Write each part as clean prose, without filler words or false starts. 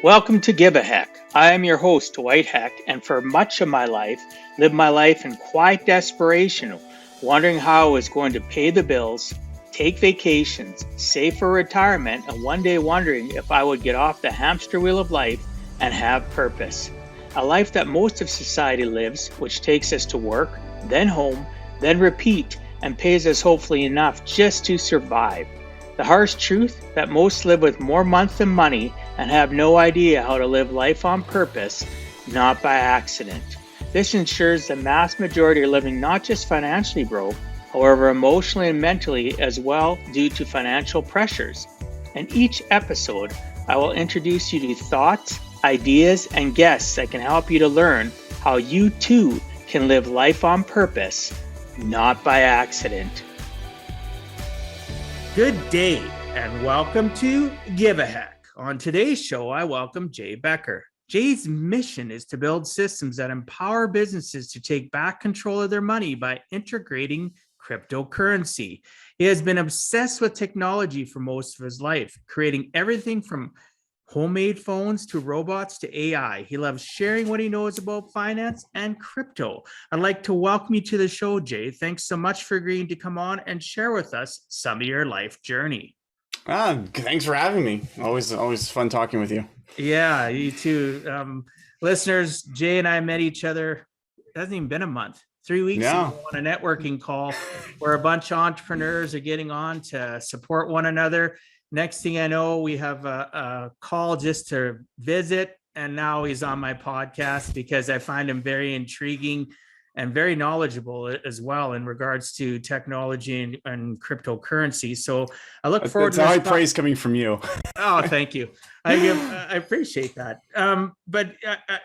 Welcome to Give a Heck. I am your host, Dwight Heck, and for much of my life, lived my life in quiet desperation, wondering how I was going to pay the bills, take vacations, save for retirement, and one day wondering if I would get off the hamster wheel of life and have purpose. A life that most of society lives, which takes us to work, then home, then repeat, and pays us hopefully enough just to survive. The harsh truth that most live with more months than money and have no idea how to live life on purpose, not by accident. This ensures the mass majority are living not just financially broke, however, emotionally and mentally as well due to financial pressures. In each episode, I will introduce you to thoughts, ideas, and guests that can help you to learn how you too can live life on purpose, not by accident. Good day and welcome to Give a Heck. On today's show, I welcome Jay Becker. Jay's mission is to build systems that empower businesses to take back control of their money by integrating cryptocurrency. He has been obsessed with technology for most of his life, creating everything from homemade phones to robots to AI. He loves sharing what he knows about finance and crypto. I'd like to welcome you to the show, Jay. Thanks so much for agreeing to come on and share with us some of your life journey. Thanks for having me. Always fun talking with you. Yeah, you too. Listeners, Jay and I met each other, it hasn't even been a month. 3 weeks ago on a networking call where a bunch of entrepreneurs are getting on to support one another. Next thing I know, we have a call just to visit, and now he's on my podcast because I find him very intriguing and very knowledgeable as well in regards to technology and cryptocurrency. So I look forward to high praise coming from you. Oh, thank you. I appreciate that. But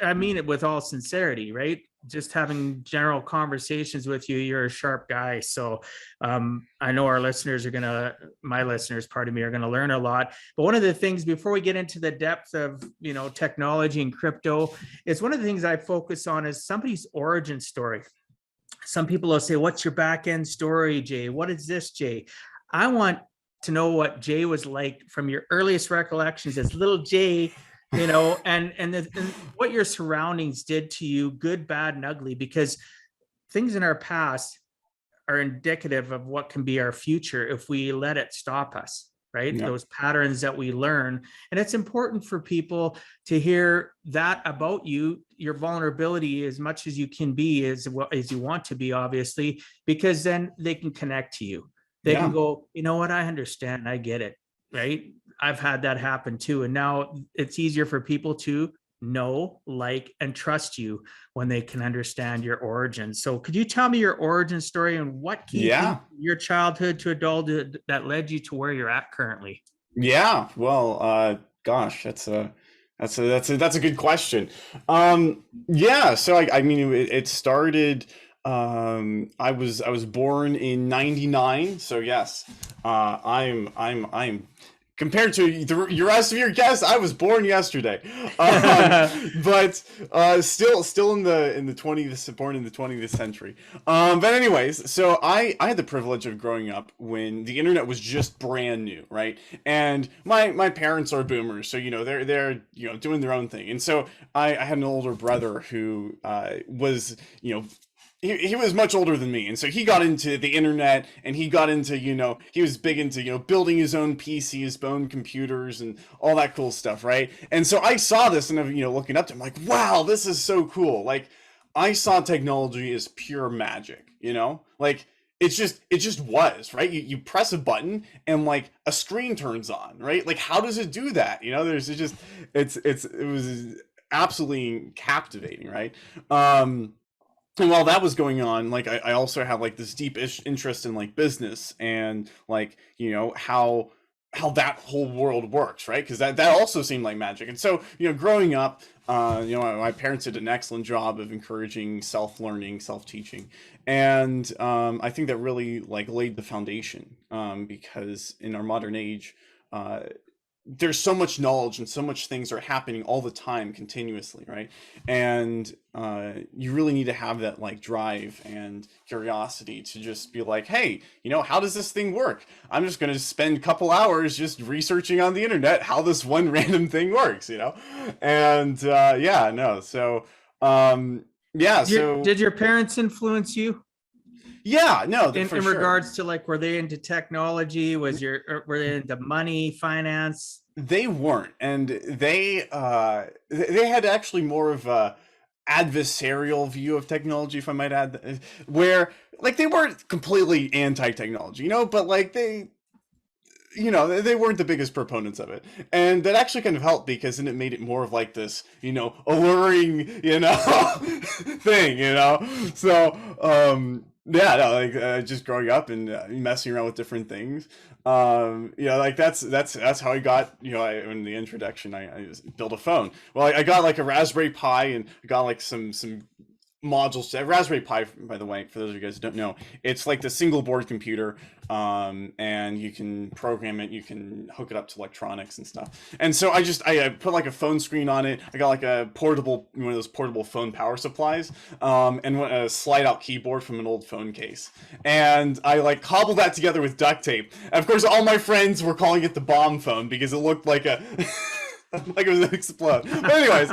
I mean it with all sincerity, right? Just having general conversations with you. You're a sharp guy. So I know my listeners, are going to learn a lot. But one of the things before we get into the depth of, technology and crypto, is one of the things I focus on is somebody's origin story. Some people will say, what's your back end story, Jay? What is this, Jay? I want to know what Jay was like from your earliest recollections as little Jay, and what your surroundings did to you, good, bad, and ugly, because things in our past are indicative of what can be our future if we let it stop us, right? Yeah. Those patterns that we learn. And it's important for people to hear that about you, your vulnerability as much as you can be, as you want to be, obviously, because then they can connect to you. They can go, you know what, I understand, I get it, right? I've had that happen too. And now it's easier for people to know, like, and trust you when they can understand your origin. So could you tell me your origin story and what came from your childhood to adulthood that led you to where you're at currently? Yeah, well, gosh, that's a good question. So I mean, it started. I was born in '99, so yes, I'm compared to your rest of your guests, I was born yesterday, but still in the 20th, born in the 20th century. But anyways, so I had the privilege of growing up when the internet was just brand new, right? And my parents are boomers, so they're doing their own thing, and so I had an older brother who was he was much older than me, and so he got into the internet, and he got into, he was big into, building his own PC, his own computers, and all that cool stuff, right? And so I saw this, and looking up to him, like, wow, this is so cool. Like, I saw technology as pure magic, like, it just was, right? You press a button, and like a screen turns on, right? Like, how does it do that? It was absolutely captivating, right? And while that was going on, like, I also have like this deep interest in like business and like, how that whole world works, right? Because that also seemed like magic. And so, growing up, my parents did an excellent job of encouraging self-learning, self-teaching, and I think that really like laid the foundation, because in our modern age, there's so much knowledge and so much things are happening all the time continuously, right? And you really need to have that like drive and curiosity to just be like, hey, you know, how does this thing work? I'm just going to spend a couple hours just researching on the internet how this one random thing works, you know? And yeah, no, so yeah, so Did your parents influence you yeah, no, for in sure. regards to like, were they into technology? Were they into money, finance? They weren't, and they had actually more of a adversarial view of technology, if I might add, where like they weren't completely anti-technology, you know, but like they weren't the biggest proponents of it, and that actually kind of helped because then it made it more of like this, you know, alluring, you know, thing, you know. So yeah, no, like just growing up and messing around with different things, you know, like that's how I got, you know, in the introduction, I just built a phone. Well, I got like a Raspberry Pi, and I got like some modules. Raspberry Pi, by the way, for those of you guys who don't know, it's like the single board computer, and you can program it, you can hook it up to electronics and stuff. And so I put like a phone screen on it. I got like a portable, one of those portable phone power supplies, and a slide out keyboard from an old phone case. And I like cobbled that together with duct tape. And of course, all my friends were calling it the bomb phone because it looked like a like it was gonna explode. But anyways,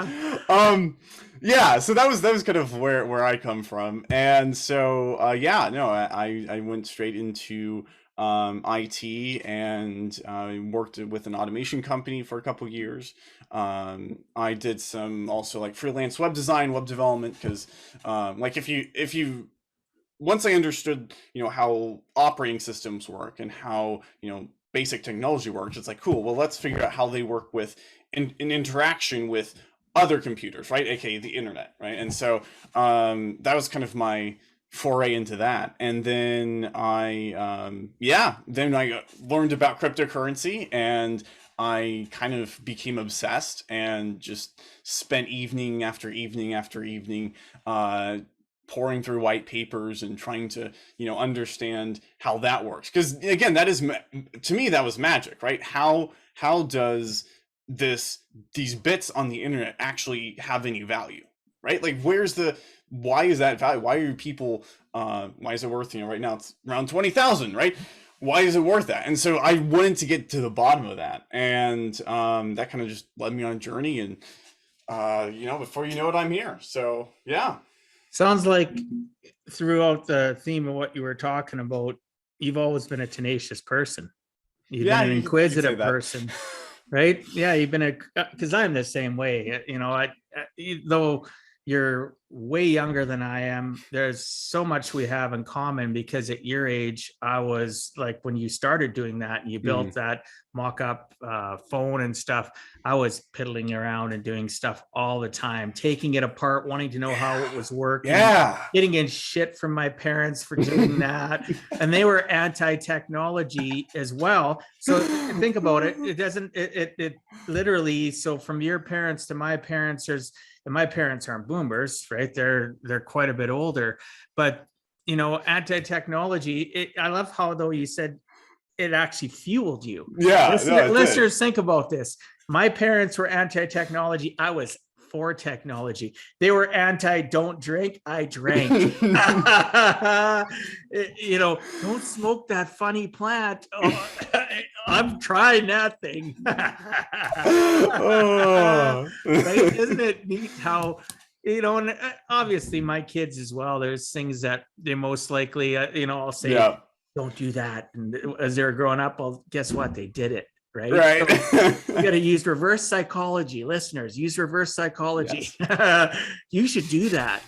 yeah, so that was kind of where I come from. And so yeah, no, I went straight into IT, and I worked with an automation company for a couple years. I did some also like freelance web design, web development, because like if you once I understood, you know, how operating systems work and how, you know, basic technology works, it's like, cool, well, let's figure out how they work with in interaction with other computers, right? AKA the internet, right? And so that was kind of my foray into that. And then then I learned about cryptocurrency, and I kind of became obsessed and just spent evening after evening after evening pouring through white papers and trying to, you know, understand how that works. Because again, that is, to me, that was magic, right? How does these bits on the internet actually have any value, right? Like, why is that value? Why are people, why is it worth, you know, right now it's around 20,000, right? Why is it worth that? And so I wanted to get to the bottom of that. And that kind of just led me on a journey, and you know, before you know it, I'm here. So yeah. Sounds like throughout the theme of what you were talking about, you've always been a tenacious person. You've been an You could say inquisitive that. person, right? Yeah, you've been because I'm the same way. You know, though you're way younger than I am, there's so much we have in common, because at your age, I was like, when you started doing that and you built that mock-up phone and stuff, I was piddling around and doing stuff all the time, taking it apart, wanting to know how it was working, getting in shit from my parents for doing that. And they were anti-technology as well. So think about it. It doesn't, it literally, so from your parents to my parents, and my parents aren't boomers, right? They're quite a bit older, but you know, anti-technology. I love how, though, you said it actually fueled you. Yeah, Listeners, think about this. My parents were anti-technology. I was for technology. They were anti don't drink. I drank. You know, don't smoke that funny plant. Oh, I'm trying that thing. Right? Isn't it neat how, you know, and obviously my kids as well, there's things that they most likely, you know, I'll say, don't do that. And as they're growing up, well, guess what? They did it. Right. So you got to use reverse psychology. Listeners, use reverse psychology. Yes. You should do that.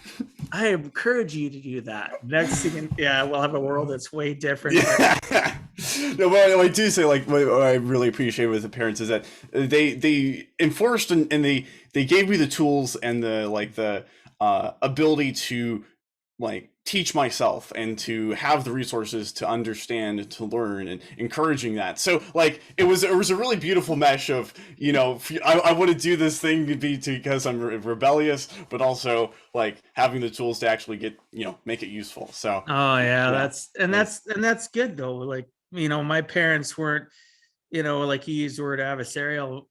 I encourage you to do that. Next thing, we'll have a world that's way different. Yeah. No, what I do say, like, what I really appreciate with the parents is that they enforced and they gave me the tools and the ability to like teach myself and to have the resources to understand and to learn, and encouraging that. So like it was a really beautiful mesh of, you know, I want to do this thing because I'm rebellious, but also like having the tools to actually get, you know, make it useful. So that's good though. Like, you know, my parents weren't like you used the word adversarial,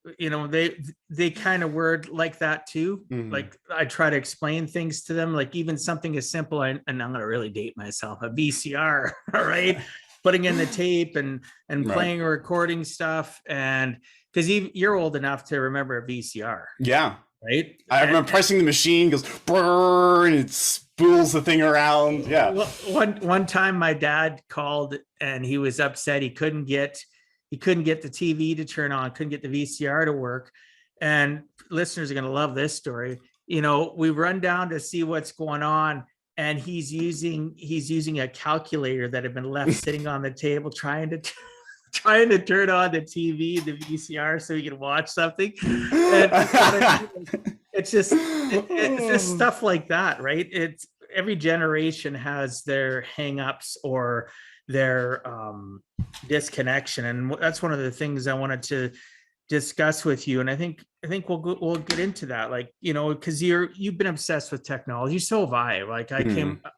they kind of word like that too. Mhm. Like I try to explain things to them, like even something as simple, and I'm going to really date myself, a VCR, all right, putting in the tape and Right. playing or recording stuff. And because you're old enough to remember a VCR, Yeah. right? I remember pressing the machine, goes brrr, and it spools the thing around. Yeah. Well, one time my dad called and he was upset. He couldn't get the TV to turn on, couldn't get the VCR to work. And listeners are going to love this story. We run down to see what's going on, and he's using a calculator that had been left sitting on the table, trying to turn on the TV, the VCR, so he could watch something. And it's just stuff like that, right? It's every generation has their hangups or their disconnection, and that's one of the things I wanted to discuss with you. And I think we'll get into that, like, because you've been obsessed with technology, so have I. Like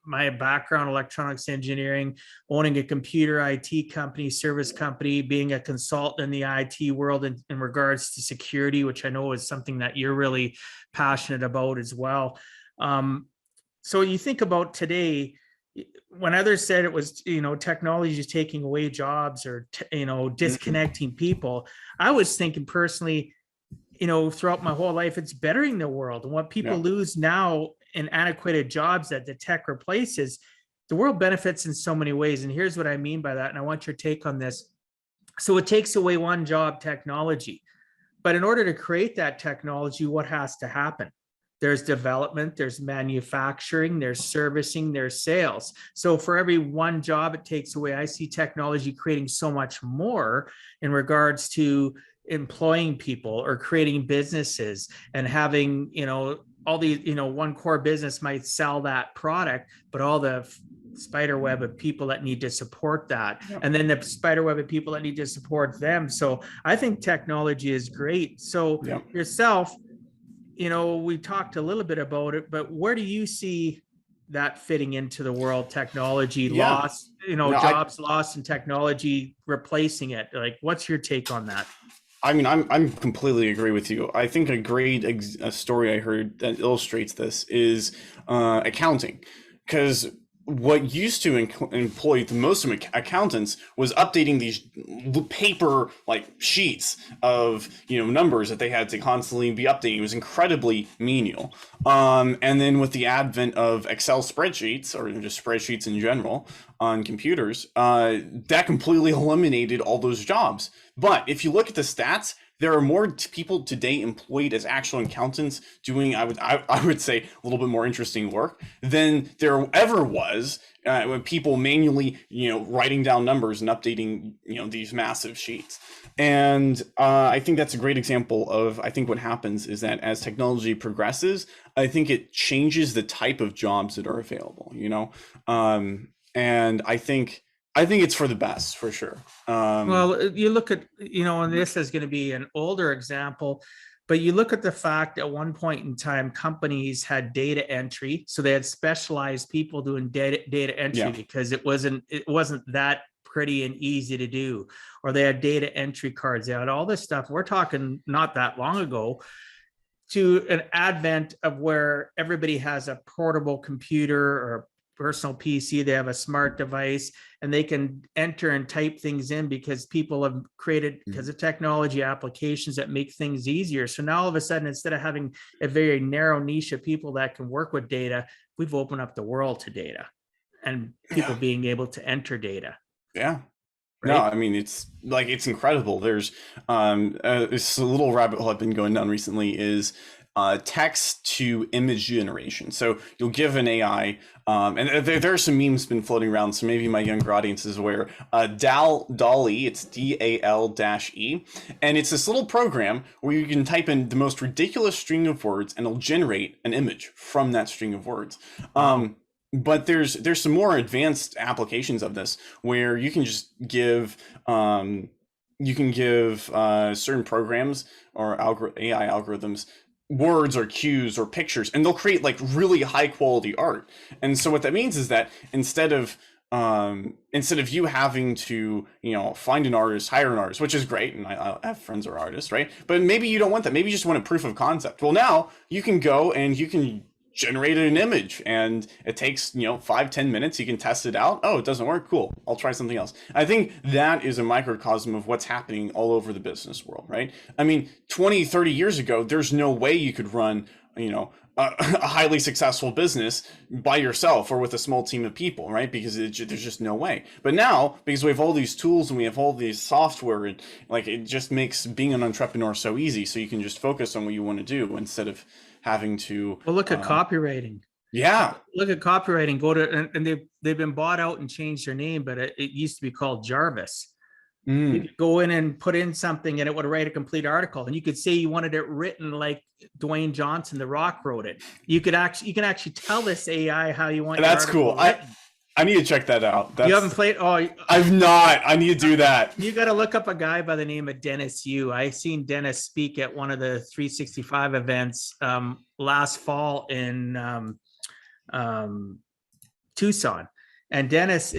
my background, electronics engineering, owning a computer IT company, service company, being a consultant in the IT world in regards to security, which I know is something that you're really passionate about as well. So you think about today, when others said it was, technology is taking away jobs or, disconnecting people, I was thinking personally, throughout my whole life, it's bettering the world. And what people Yeah. lose now in antiquated jobs that the tech replaces, the world benefits in so many ways. And here's what I mean by that. And I want your take on this. So it takes away one job, technology. But in order to create that technology, what has to happen? There's development, there's manufacturing, there's servicing, there's sales. So for every one job it takes away, I see technology creating so much more in regards to employing people or creating businesses and having, all these, one core business might sell that product, but all the spider web of people that need to support that, and then the spider web of people that need to support them. So I think technology is great. So yourself, we talked a little bit about it, but where do you see that fitting into the world? Technology lost, jobs lost and technology replacing it. Like, what's your take on that? I mean, I'm completely agree with you. I think a great a story I heard that illustrates this is accounting, because what used to employ the most of accountants was updating these paper like sheets of numbers that they had to constantly be updating. It was incredibly menial. And then with the advent of Excel spreadsheets, or just spreadsheets in general on computers, that completely eliminated all those jobs. But if you look at the stats, there are more people today employed as actual accountants doing, I would say, a little bit more interesting work than there ever was when people manually, writing down numbers and updating, these massive sheets. And I think that's a great example of, I think what happens is that as technology progresses, I think it changes the type of jobs that are available, and I think it's for the best, for sure. Well, you look at, and this is going to be an older example, but you look at the fact at one point in time, companies had data entry. So they had specialized people doing data entry because it wasn't that pretty and easy to do. Or they had data entry cards. They had all this stuff. We're talking not that long ago, to an advent of where everybody has a portable computer or personal PC, they have a smart device, and they can enter and type things in because people have created, because of technology, applications that make things easier. So now all of a sudden, instead of having a very narrow niche of people that can work with data, we've opened up the world to data and people being able to enter data. Yeah. Right? No, I mean, it's incredible. There's this little rabbit hole I've been going down recently is text to image generation. So you'll give an AI, and there are some memes been floating around, so maybe my younger audience is aware. DALL-E, it's DAL-E, and it's this little program where you can type in the most ridiculous string of words, and it'll generate an image from that string of words. But there's some more advanced applications of this where you can just give certain programs or AI algorithms words or cues or pictures, and they'll create like really high quality art. And so what that means is that instead of instead of you having to, find an artist, hire an artist, which is great, and I have friends who are artists, right? But maybe you don't want that. Maybe you just want a proof of concept. Well, now you can go and you can generate an image, and it takes 5-10 minutes. You can test it out. Oh, it doesn't work. Cool. I'll try something else. I think that is a microcosm of what's happening all over the business world, right? I mean, 20-30 years ago, there's no way you could run a highly successful business by yourself or with a small team of people, right? Because there's just no way. But now, because we have all these tools and we have all these software, and like, it just makes being an entrepreneur so easy. So you can just focus on what you want to do instead of having to. Well, look at copywriting. Yeah. Look at copywriting. Go to, and they've been bought out and changed their name, but it used to be called Jarvis. You could go in and put in something and it would write a complete article, and you could say you wanted it written like Dwayne Johnson, The Rock, wrote it. You can actually tell this AI how you want. That's cool. I need to check that out. You haven't played? Oh, I've not. I need to do that. You got to look up a guy by the name of Dennis Yu. I seen Dennis speak at one of the 365 events last fall in Tucson. And Dennis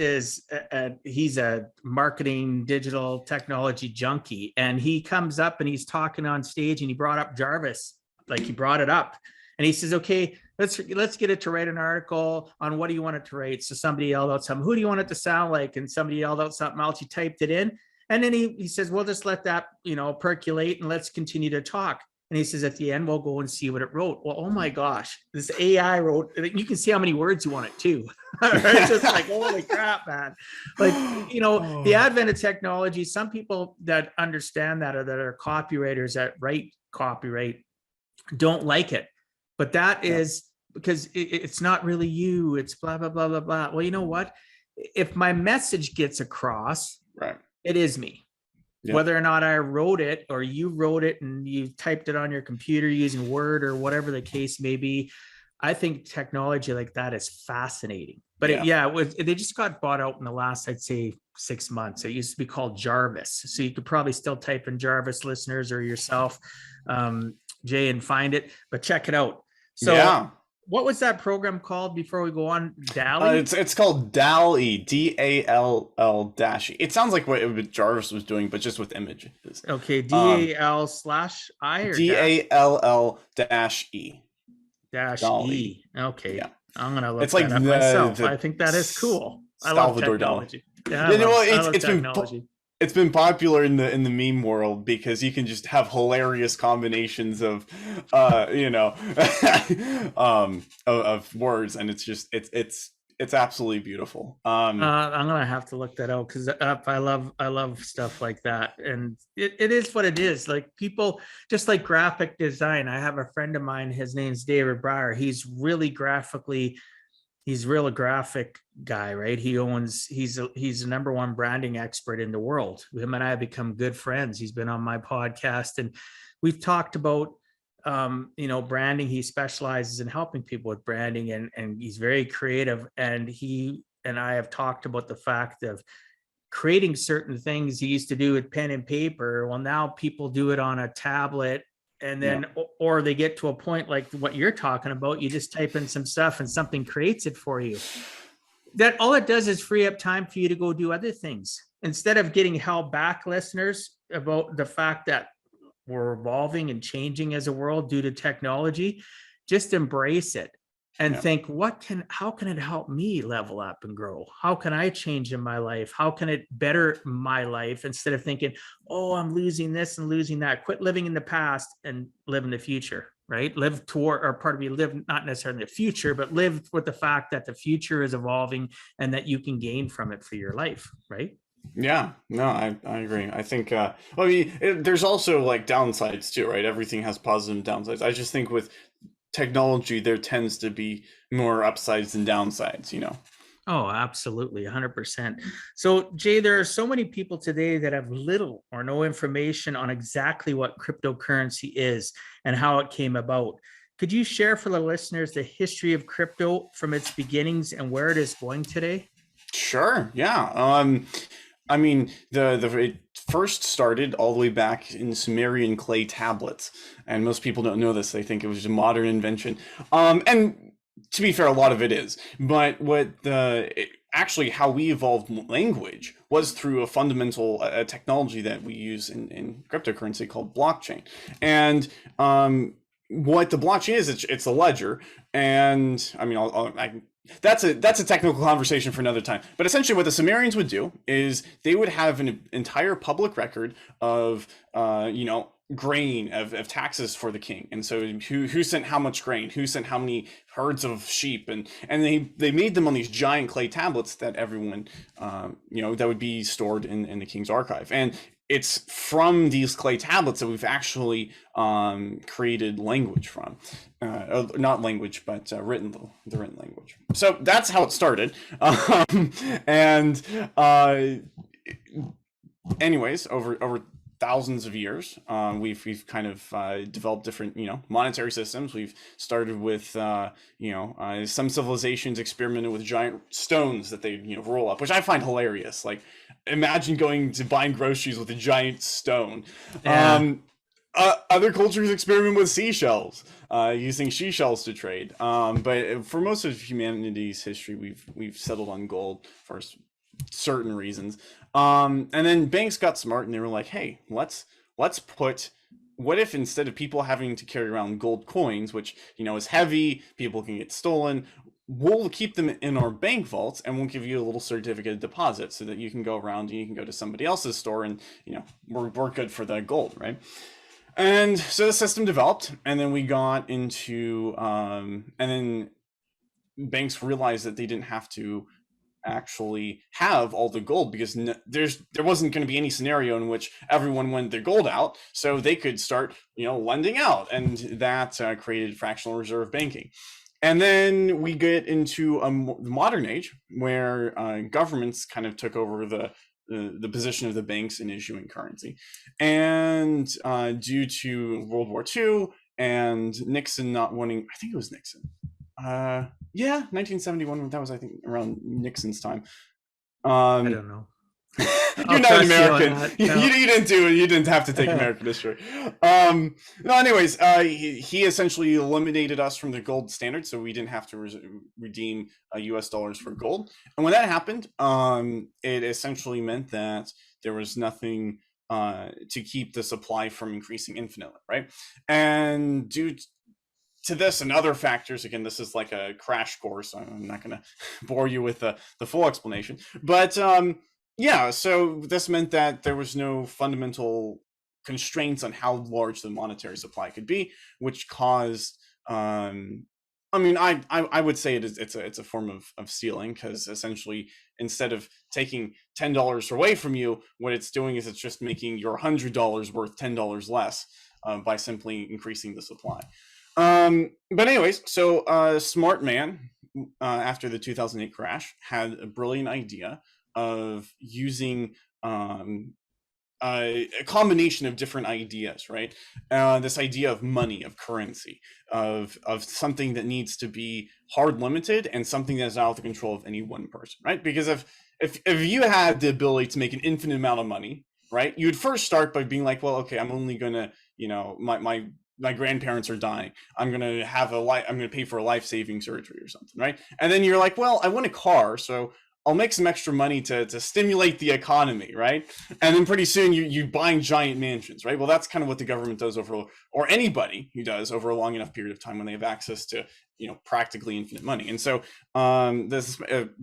he's a marketing digital technology junkie. And he comes up and he's talking on stage, and he brought up Jarvis, like he brought it up. And he says, okay, let's get it to write an article on what do you want it to write? So somebody yelled out something, who do you want it to sound like? And somebody yelled out something else, you typed it in. And then he says, well, just let that, percolate, and let's continue to talk. And he says, at the end, we'll go and see what it wrote. Well, oh my gosh, this AI wrote, you can see how many words you want it too. It's just like, holy crap, man. Like, the advent of technology, some people that understand that, or that are copywriters that write copyright, don't like it. But that is because it's not really you, it's blah, blah, blah, blah, blah. Well, you know what? If my message gets across, right, it is me. Yeah. Whether or not I wrote it or you wrote it and you typed it on your computer using Word or whatever the case may be, I think technology like that is fascinating. But they just got bought out in the last, I'd say, 6 months. It used to be called Jarvis. So you could probably still type in Jarvis, listeners, or yourself, Jay, and find it, but check it out. So what was that program called before we go on? DALL-E? It's called DALL-E, DALL-E. It sounds like what Jarvis was doing, but just with images. Okay, DAL/I or DALL-E. -E. Okay, yeah. I'm gonna look that up myself. I think that is cool. I love technology. Yeah, it's been popular in the meme world because you can just have hilarious combinations of of words, and it's absolutely beautiful. I'm gonna have to look that out because I love stuff like that, and it is what it is. Like, people, just like graphic design, I have a friend of mine, his name's David Breyer. He's real graphic guy, right? He's the #1 branding expert in the world. Him and I have become good friends. He's been on my podcast, and we've talked about branding. He specializes in helping people with branding, and he's very creative. And he and I have talked about the fact of creating certain things he used to do with pen and paper. Well, now people do it on a tablet. And then, or they get to a point like what you're talking about, you just type in some stuff and something creates it for you. That all it does is free up time for you to go do other things. Instead of getting held back, listeners, about the fact that we're evolving and changing as a world due to technology, just embrace it and think, how can it help me level up and grow? How can I change in my life? How can it better my life? Instead of thinking, oh, I'm losing this and losing that. Quit living in the past and live in the future, right? Live not necessarily in the future, but live with the fact that the future is evolving and that you can gain from it for your life, right? Yeah, no, I agree. I think, there's also like downsides too, right? Everything has positive downsides. I just think with technology, there tends to be more upsides than downsides, Oh, absolutely. 100%. So, Jay, there are so many people today that have little or no information on exactly what cryptocurrency is and how it came about. Could you share for the listeners the history of crypto from its beginnings and where it is going today? Sure. Yeah. It first started all the way back in Sumerian clay tablets, and most people don't know this. They think it was a modern invention. And to be fair, a lot of it is. But actually how we evolved language was through a fundamental technology that we use in cryptocurrency called blockchain. And what the blockchain is, it's a ledger. And I mean, that's a technical conversation for another time. But essentially, what the Sumerians would do is they would have an entire public record of grain, of taxes for the king. And so who sent how much grain, who sent how many herds of sheep, and they made them on these giant clay tablets that everyone that would be stored in the king's archive. And it's from these clay tablets that we've actually created language from. Not language, but the written language. So that's how it started. And anyways, over thousands of years, we've kind of developed different monetary systems. We've started with some civilizations experimented with giant stones that they roll up, which I find hilarious. Like, imagine going to buying groceries with a giant stone. Yeah. Other cultures experiment with seashells, using seashells to trade. But for most of humanity's history, we've settled on gold for certain reasons. And then banks got smart and they were like, hey, let's put, what if instead of people having to carry around gold coins, which is heavy, people can get stolen, we'll keep them in our bank vaults and we'll give you a little certificate of deposit so that you can go around and you can go to somebody else's store and we're good for the gold, right? And so the system developed, and then we got into and then banks realized that they didn't have to actually have all the gold, because there wasn't going to be any scenario in which everyone wanted their gold out, so they could start lending out, and that created fractional reserve banking. And then we get into the modern age where governments kind of took over the position of the banks in issuing currency. And due to World War II and Nixon not wanting, I think it was Nixon. Yeah, 1971. That was, I think, around Nixon's time. I don't know. You're not an American. No. You didn't do it. You didn't have to take American history. No, anyways, he essentially eliminated us from the gold standard, so we didn't have to redeem U.S. dollars for gold. And when that happened, it essentially meant that there was nothing to keep the supply from increasing infinitely, right? And due to this and other factors, again, this is like a crash course. I'm not going to bore you with the full explanation, but yeah, so this meant that there was no fundamental constraints on how large the monetary supply could be, which caused, I mean, I would say it's a form of stealing, because essentially instead of taking $10 away from you, what it's doing is it's just making your $100 worth $10 less by simply increasing the supply. But anyways, so a smart man after the 2008 crash had a brilliant idea of using a combination of different ideas, right? This idea of money, of currency, of something that needs to be hard limited and something that is out of the control of any one person, right? Because if you had the ability to make an infinite amount of money, right, you'd first start by being like, well, okay, I'm only gonna, my grandparents are dying, I'm gonna pay for a life-saving surgery or something, right? And then you're like, well, I want a car, so I'll make some extra money to stimulate the economy, right? And then pretty soon you're buying giant mansions, right? Well, that's kind of what the government does or anybody who does over a long enough period of time when they have access to, practically infinite money. And so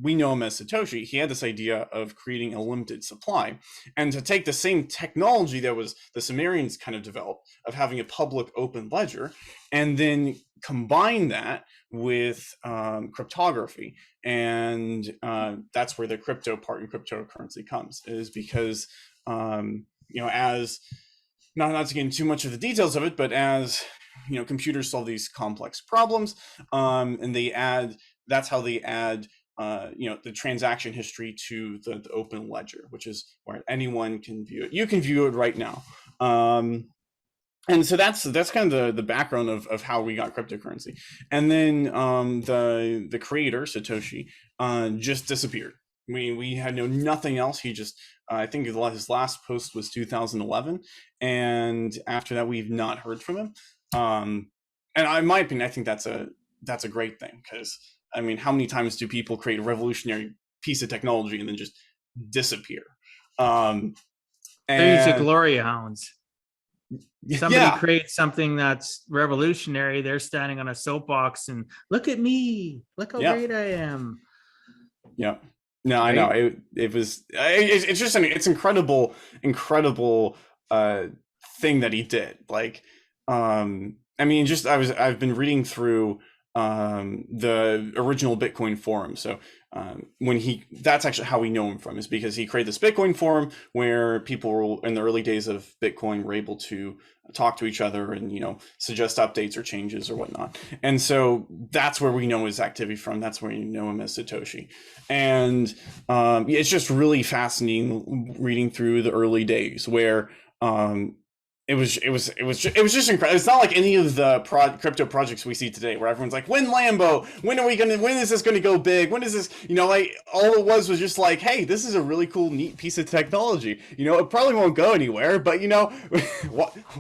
we know him as Satoshi. He had this idea of creating a limited supply, and to take the same technology that was the Sumerians kind of developed of having a public open ledger, and then combine that with cryptography. And that's where the crypto part in cryptocurrency comes, is because as not to get into too much of the details of it, but as computers solve these complex problems, and that's how they add the transaction history to the open ledger, which is where anyone can view it. You can view it right now. And so that's kind of the background of how we got cryptocurrency. And then the creator, Satoshi, just disappeared. We had nothing else. He just, I think his last post was 2011. And after that, we've not heard from him. And in my opinion, I think that's a great thing, because I mean, how many times do people create revolutionary piece of technology and then just disappear. Um, They're usually and glory hounds. Somebody yeah, creates something that's revolutionary, they're standing on a soapbox and look at me, look how yeah, great I am. yeah. No, I know Right. it was it's just it's incredible uh thing that he did. Like, I mean, just I've been reading through the original Bitcoin forum. So when that's actually how we know him from, is because he created this Bitcoin forum where people were, in the early days of Bitcoin, were able to talk to each other and, you know, suggest updates or changes or whatnot. And so that's where we know his activity from. That's where you know him as Satoshi. And it's just really fascinating reading through the early days where it was just incredible. It's not like any of the crypto projects we see today, where everyone's like, "When Lambo? When is this going to go big? When is this?" You know, like, all it was just like, "Hey, this is a really cool, neat piece of technology. You know, it probably won't go anywhere, but, you know,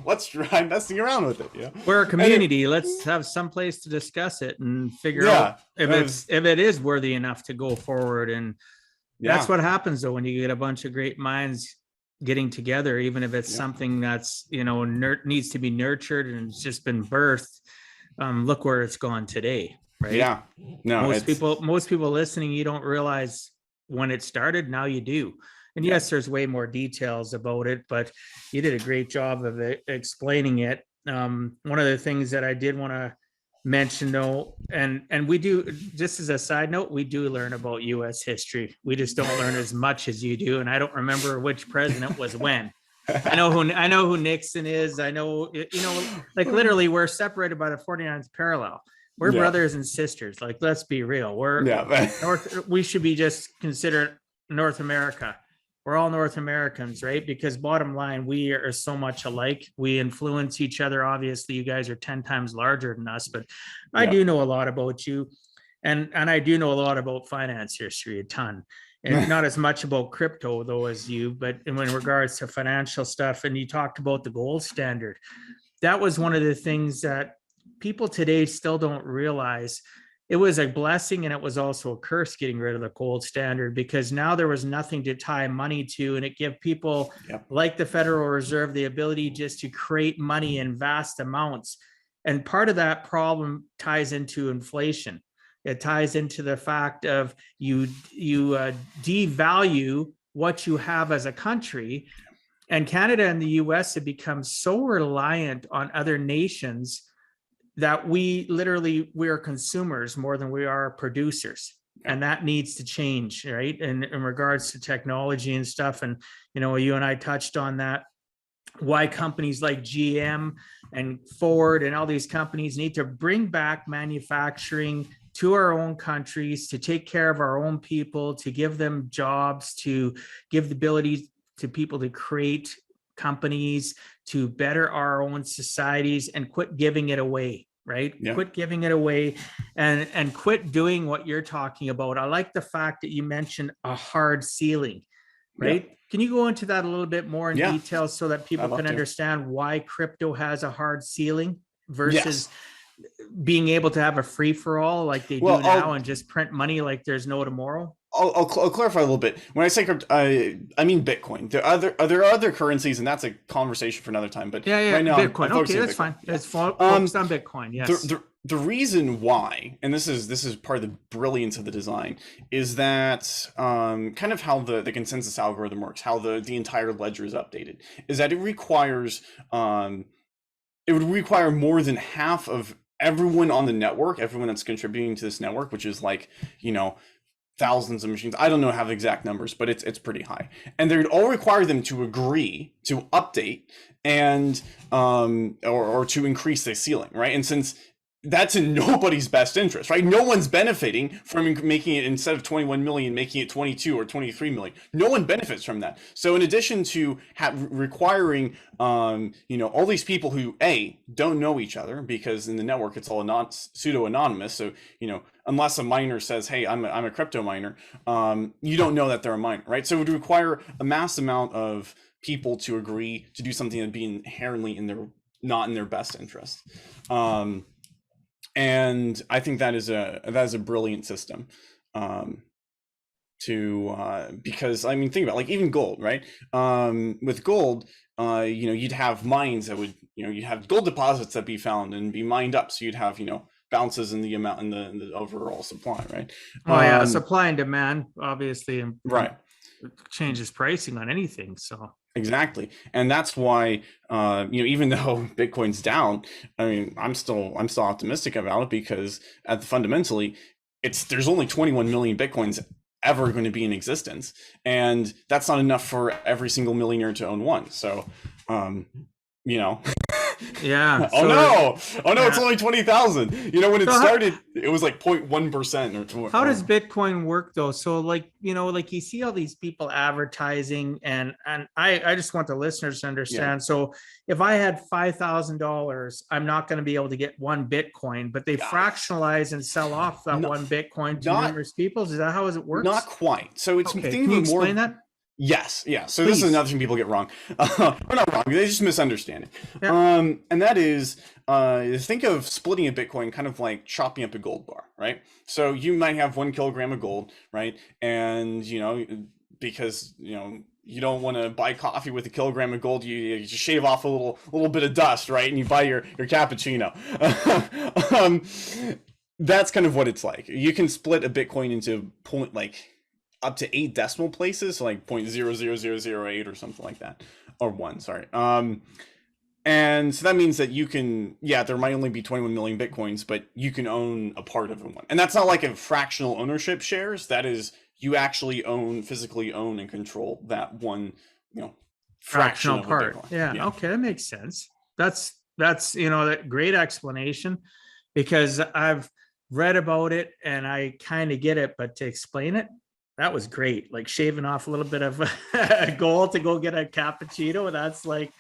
let's try messing around with it." You know, We're a community. Let's have some place to discuss it and figure out if it is worthy enough to go forward. And that's what happens though when you get a bunch of great minds getting together, even if it's something that's, you know, needs to be nurtured and it's just been birthed. Look where it's gone today, right? Yeah, no, most people listening, you don't realize when it started. Now you do. And yes, there's way more details about it, but you did a great job of explaining it. One of the things that I did want to mention though, and we do, just as a side note, we do learn about US history. We just don't learn as much as you do. And I don't remember which president was when. I know who Nixon is. I know, you know, like literally we're separated by the 49th parallel. We're brothers and sisters. Like, let's be real. We should be just considered North America. We're all North Americans, right? Because bottom line, we are so much alike. We influence each other. Obviously, you guys are 10 times larger than us, but I do know a lot about you. And I do know a lot about finance history, a ton. And not as much about crypto though as you, but in regards to financial stuff. And you talked about the gold standard. That was one of the things that people today still don't realize. It was a blessing and it was also a curse getting rid of the gold standard, because now there was nothing to tie money to, and it gave people like the Federal Reserve the ability just to create money in vast amounts. And part of that problem ties into inflation. It ties into the fact of you devalue what you have as a country. And Canada and the US have become so reliant on other nations that we are consumers more than we are producers. And that needs to change, right? And in regards to technology and stuff. And, you know, you and I touched on that, why companies like GM and Ford and all these companies need to bring back manufacturing to our own countries, to take care of our own people, to give them jobs, to give the ability to people to create companies, to better our own societies, and quit giving it away, right? Quit giving it away and quit doing what you're talking about. I like the fact that you mentioned a hard ceiling, right? Can you go into that a little bit more in detail so that people can understand why crypto has a hard ceiling versus being able to have a free for all like they do now and just print money like there's no tomorrow? I'll clarify a little bit. When I say crypto, I mean Bitcoin. There are other currencies, and that's a conversation for another time. But right now, Bitcoin. Okay, that's fine. It's focused on Bitcoin. Yes. The reason why, and this is part of the brilliance of the design, is that kind of how the consensus algorithm works, how the entire ledger is updated, is that it would require more than half of everyone on the network, everyone that's contributing to this network, which is like, you know, thousands of machines. I don't know how the exact numbers, but it's pretty high. And they would all require them to agree to update and or to increase the ceiling, right? And since that's in nobody's best interest, right? No one's benefiting from making it, instead of 21 million, making it 22 or 23 million. No one benefits from that. So in addition to requiring, you know, all these people who don't know each other, because in the network it's all pseudo anonymous. So, you know, unless a miner says, "Hey, I'm a crypto miner," you don't know that they're a miner, right? So it would require a mass amount of people to agree to do something that would be inherently not in their best interest. And I think that is a brilliant system because I mean, think about, like, even gold, right? With gold, you'd have mines that would, you'd have gold deposits that be found and be mined up, so you'd have, bounces in the amount, in the overall supply, right? Oh yeah, supply and demand obviously Right. changes pricing on anything. So Exactly. And that's why, even though Bitcoin's down, I mean, I'm still optimistic about it, because fundamentally, there's only 21 million Bitcoins ever going to be in existence, and that's not enough for every single millionaire to own one. So, you know, yeah. oh So no, it's yeah. only 20,000. When it So started, it was like 0.1% how does Bitcoin work though? So like, like you see all these people advertising, and I just want the listeners to yeah. understand. So if I had $5,000, I'm not going to be able to get one Bitcoin, but they fractionalize and sell off that No, one Bitcoin to not numerous people. Is that how it works? not quite. So it's Okay. thinking Can you more. explain that? Yes, yeah. So this is Please. another thing people get wrong. Or not wrong, they just misunderstand it. Yeah. And that is, think of splitting a Bitcoin kind of like chopping up a gold bar, right? So you might have 1 kilogram of gold, right? And, because, you don't want to buy coffee with 1 kilogram of gold, you just shave off a little bit of dust, right? And you buy your cappuccino. That's kind of what it's like. You can split a Bitcoin into up to 8 decimal places, so like 0.00008 or something like that, or 1, sorry. And so that means that you can, there might only be 21 million Bitcoins, but you can own a part of one. And that's not like a fractional ownership shares. That is, you actually physically own and control that one, fraction of part. a Bitcoin. Yeah. Okay. That makes sense. That's, that great explanation, because I've read about it and I kind of get it, but to explain it, that was great. Like shaving off a little bit of gold to go get a cappuccino. That's like,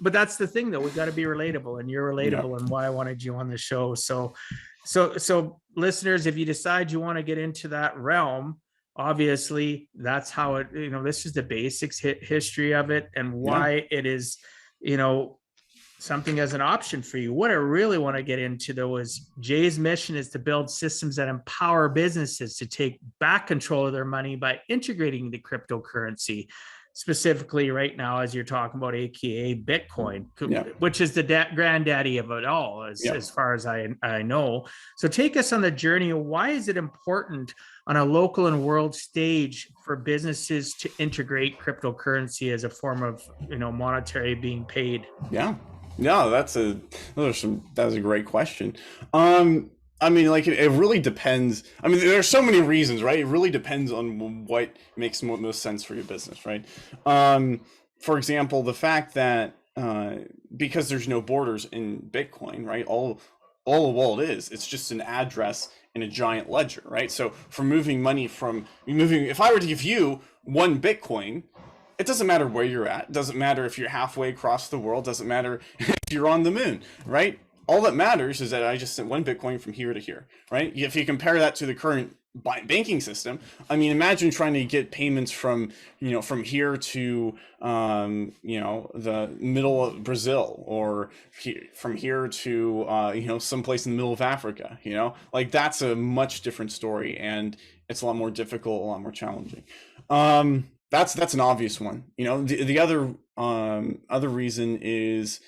but that's the thing though. We got to be relatable, and you're relatable, and why I wanted you on the show. So listeners, if you decide you want to get into that realm, obviously that's how it, this is the basics, history of it, and why it is, something as an option for you. What I really want to get into though is Jay's mission is to build systems that empower businesses to take back control of their money by integrating the cryptocurrency, specifically right now, as you're talking about, AKA Bitcoin, which is the granddaddy of it all, as far as I know. So take us on the journey of why is it important on a local and world stage for businesses to integrate cryptocurrency as a form of, monetary being paid? Yeah. No, that was a great question. I mean, like, it really depends. I mean, there's so many reasons, right? It really depends on what makes most sense for your business, right? For example, the fact that because there's no borders in Bitcoin, right? All the world it's just an address in a giant ledger, right? So for moving money if I were to give you 1 Bitcoin, it doesn't matter where you're at. It doesn't matter if you're halfway across the world. It doesn't matter if you're on the moon, right? All that matters is that I just sent 1 Bitcoin from here to here, right? If you compare that to the current banking system, I mean, imagine trying to get payments from here to the middle of Brazil, or from here to someplace in the middle of Africa. Like, that's a much different story, and it's a lot more difficult, a lot more challenging. That's an obvious one. The other reason is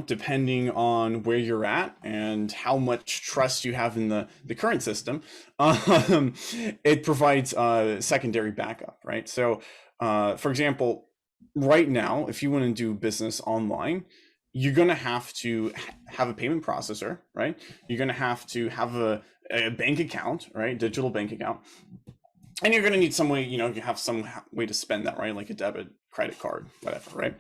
depending on where you're at and how much trust you have in the current system, it provides secondary backup, right? So, for example, right now, if you want to do business online, you're going to have to have a payment processor, right? You're going to have a bank account, right? Digital bank account. And you're going to need some way, you have some way to spend that, right? Like a debit, credit card, whatever, right?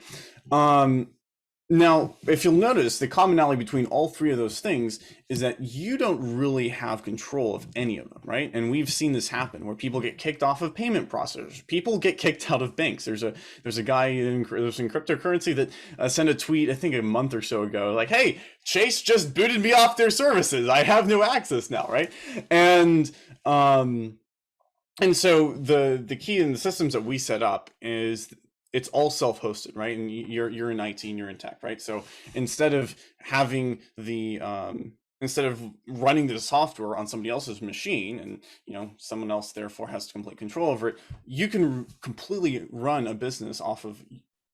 Now, if you'll notice, the commonality between all 3 of those things is that you don't really have control of any of them, right? And we've seen this happen where people get kicked off of payment processors. People get kicked out of banks. There's a guy in cryptocurrency that sent a tweet, I think a month or so ago, like, "Hey, Chase just booted me off their services. I have no access now," right? And so the key in the systems that we set up is it's all self-hosted, right? And you're in IT and you're in tech, right? So instead of having instead of running the software on somebody else's machine, and someone else therefore has complete control over it, you can completely run a business off of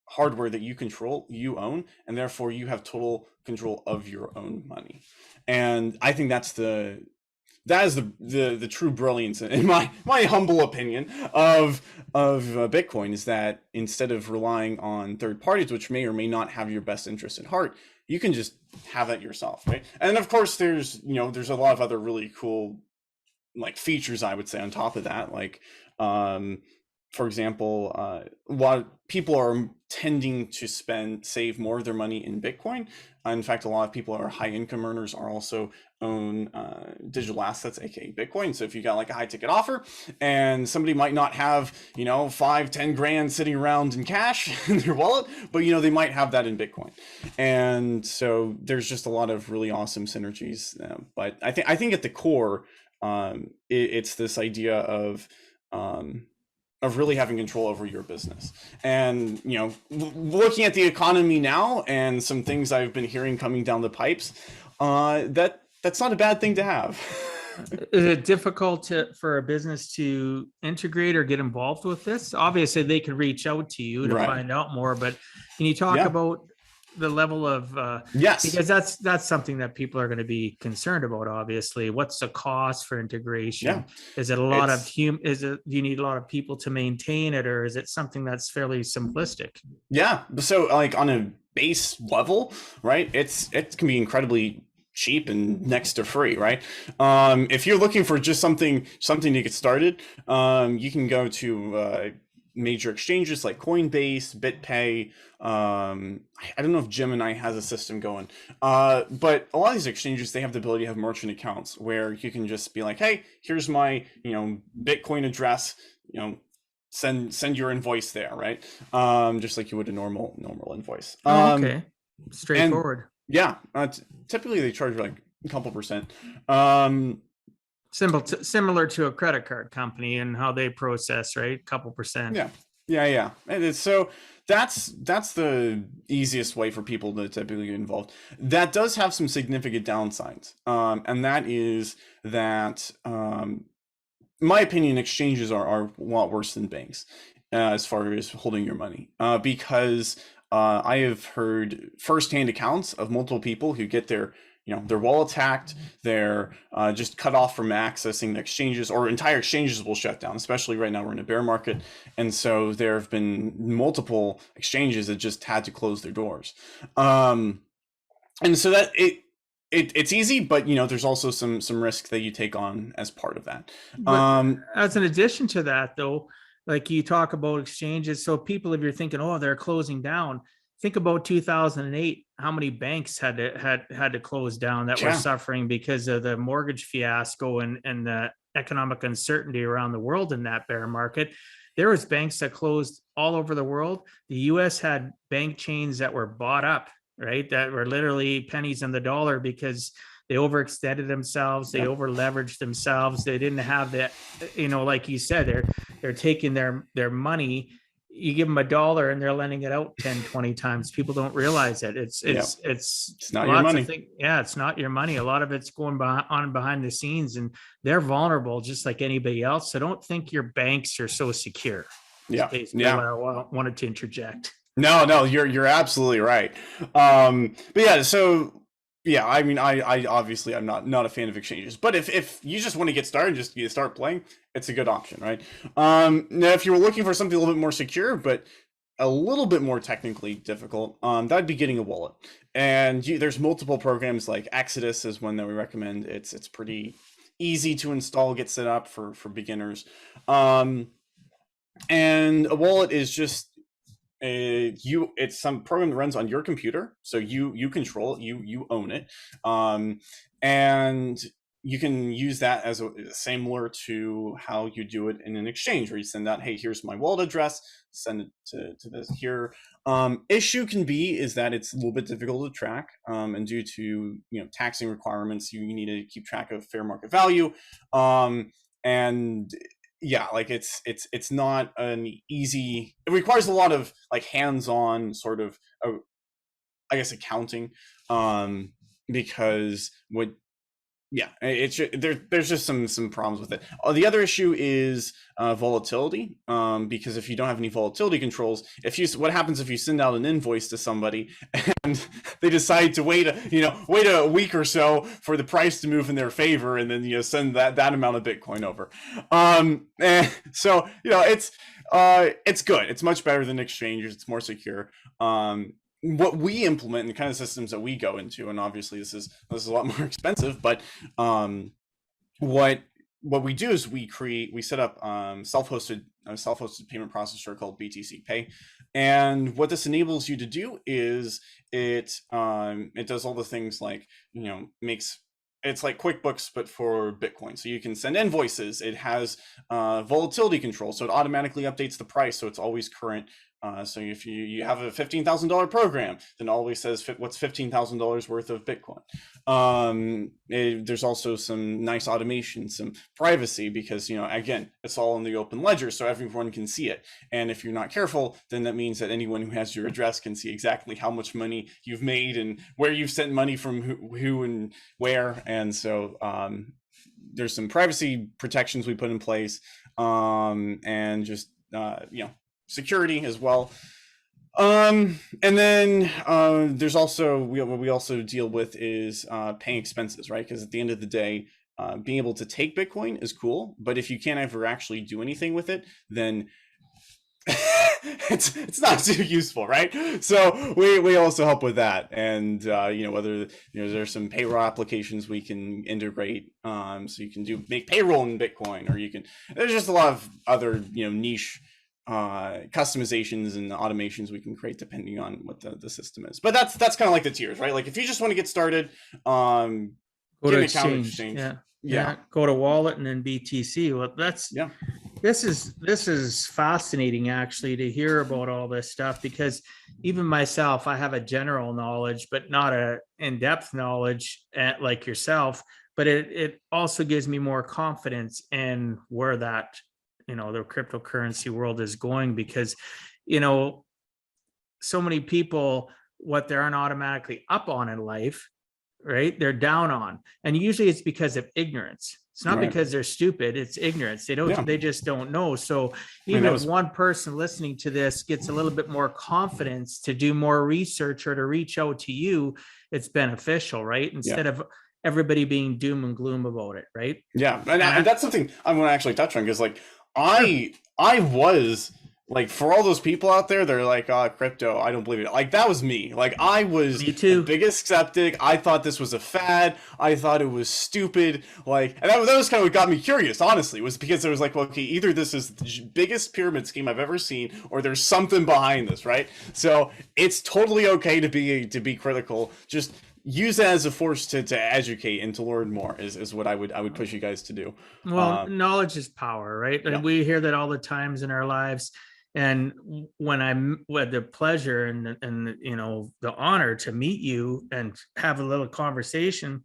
hardware that you own, and therefore you have total control of your own money. And I think that is the true brilliance, in my humble opinion, of Bitcoin, is that instead of relying on third parties, which may or may not have your best interest at heart, you can just have that yourself, right? And of course, there's a lot of other really cool like features, I would say, on top of that, like for example, a lot of people are tending to save more of their money in Bitcoin. In fact, a lot of people are high income earners are also own digital assets, aka Bitcoin. So if you got like a high ticket offer and somebody might not have 5-10 grand sitting around in cash in their wallet, but they might have that in Bitcoin. And so there's just a lot of really awesome synergies. But I think at the core, it's this idea of really having control over your business. And looking at the economy now and some things I've been hearing coming down the pipes, that's not a bad thing to have. Is it difficult for a business to integrate or get involved with this? Obviously, they could reach out to you to Right. find out more, but can you talk Yeah. about the level of Yes, because that's something that people are going to be concerned about? Obviously, what's the cost for integration? Yeah. Is it a lot of do you need a lot of people to maintain it, or is it something that's fairly simplistic? Yeah. So like on a base level, right, it can be incredibly cheap and next to free, right? If you're looking for just something to get started, you can go to major exchanges like Coinbase, BitPay. I don't know if Gemini has a system going, but a lot of these exchanges, they have the ability to have merchant accounts where you can just be like, hey, here's my Bitcoin address, send your invoice there, right? Just like you would a normal invoice. Okay, straightforward. Yeah, typically they charge like a couple percent. Similar to a credit card company and how they process, right? Couple percent. Yeah. And it's, so that's the easiest way for people to typically get involved. That does have some significant downsides, and that is that, in my opinion, exchanges are a lot worse than banks as far as holding your money, because I have heard firsthand accounts of multiple people who get their wallets hacked, they're just cut off from accessing the exchanges, or entire exchanges will shut down, especially right now we're in a bear market. And so there have been multiple exchanges that just had to close their doors. And so that it's easy, but there's also some risk that you take on as part of that. As an addition to that, though, like you talk about exchanges, so people, if you're thinking, oh, they're closing down, think about 2008, how many banks had to close down that were suffering because of the mortgage fiasco and the economic uncertainty around the world in that bear market. There was banks that closed all over the world. The US had bank chains that were bought up, right? That were literally pennies on the dollar because they overextended themselves, they over leveraged themselves. They didn't have that, like you said, they're taking their money. You give them $1 and they're lending it out 10, 20 times. People don't realize it. It's not your money. It's not your money. A lot of it's going behind the scenes, and they're vulnerable just like anybody else. So don't think your banks are so secure. Yeah. What I wanted to interject. No, you're absolutely right. But yeah, so yeah, I mean, I obviously I'm not a fan of exchanges, but if you just want to get started, just start playing, it's a good option, right? Now if you were looking for something a little bit more secure, but a little bit more technically difficult, that'd be getting a wallet. And there's multiple programs, like Exodus is one that we recommend. It's pretty easy to install, get set up for beginners. And a wallet is just it's some program that runs on your computer, so you control it, you own it, and you can use that as similar to how you do it in an exchange, where you send out, hey, here's my wallet address, send it to this here. Issue can be is that it's a little bit difficult to track, and due to taxing requirements, you need to keep track of fair market value, and yeah, like it's not an easy, it requires a lot of like hands-on sort of I guess accounting, because what Yeah, there's just some problems with it. The other issue is volatility, because if you don't have any volatility controls, what happens if you send out an invoice to somebody and they decide to wait a week or so for the price to move in their favor, and then send that amount of Bitcoin over. So it's good. It's much better than exchanges. It's more secure. What we implement and the kind of systems that we go into, and obviously this is a lot more expensive, but what we do is we set up self-hosted payment processor called BTC Pay, and what this enables you to do is it does all the things like it's like QuickBooks but for Bitcoin. So you can send invoices. It has volatility control, so it automatically updates the price, so it's always current. So if you have a $15,000 program, then it always says what's $15,000 worth of Bitcoin. There's also some nice automation, some privacy, because again, it's all in the open ledger, so everyone can see it. And if you're not careful, then that means that anyone who has your address can see exactly how much money you've made and where you've sent money from who and where. And so there's some privacy protections we put in place, and just security as well. And then there's also what we also deal with is paying expenses, right? Because at the end of the day, being able to take Bitcoin is cool, but if you can't ever actually do anything with it, then it's not too useful, right? So we also help with that, and whether there's some payroll applications we can integrate, so you can make payroll in Bitcoin, or there's just a lot of other niche customizations and automations we can create depending on what the system is. But that's kind of like the tiers, right? Like if you just want to get started, Go to exchange. Yeah. Go to wallet and then BTC. Well, this is fascinating actually to hear about all this stuff, because even myself, I have a general knowledge, but not a in-depth knowledge like yourself. But it also gives me more confidence in where that the cryptocurrency world is going, because so many people, what they aren't automatically up on in life, right, they're down on, and usually it's because of ignorance. It's not because they're stupid, it's ignorance. They just don't know. So even if one person listening to this gets a little bit more confidence to do more research or to reach out to you, it's beneficial, right? Instead of everybody being doom and gloom about it, right? And that's something I want to actually touch on, because I was like, for all those people out there, they're like, crypto, I don't believe it. Like, that was me. Like, I was the biggest skeptic. I thought this was a fad. I thought it was stupid. Like, and that was kind of what got me curious, honestly, was because it was like, well, okay, either this is the biggest pyramid scheme I've ever seen, or there's something behind this, right? So it's totally okay to be critical. Just use it as a force to educate and to learn more is what I would push you guys to do. Well, knowledge is power, right? And we hear that all the times in our lives. And when I'm with the pleasure and the honor to meet you and have a little conversation,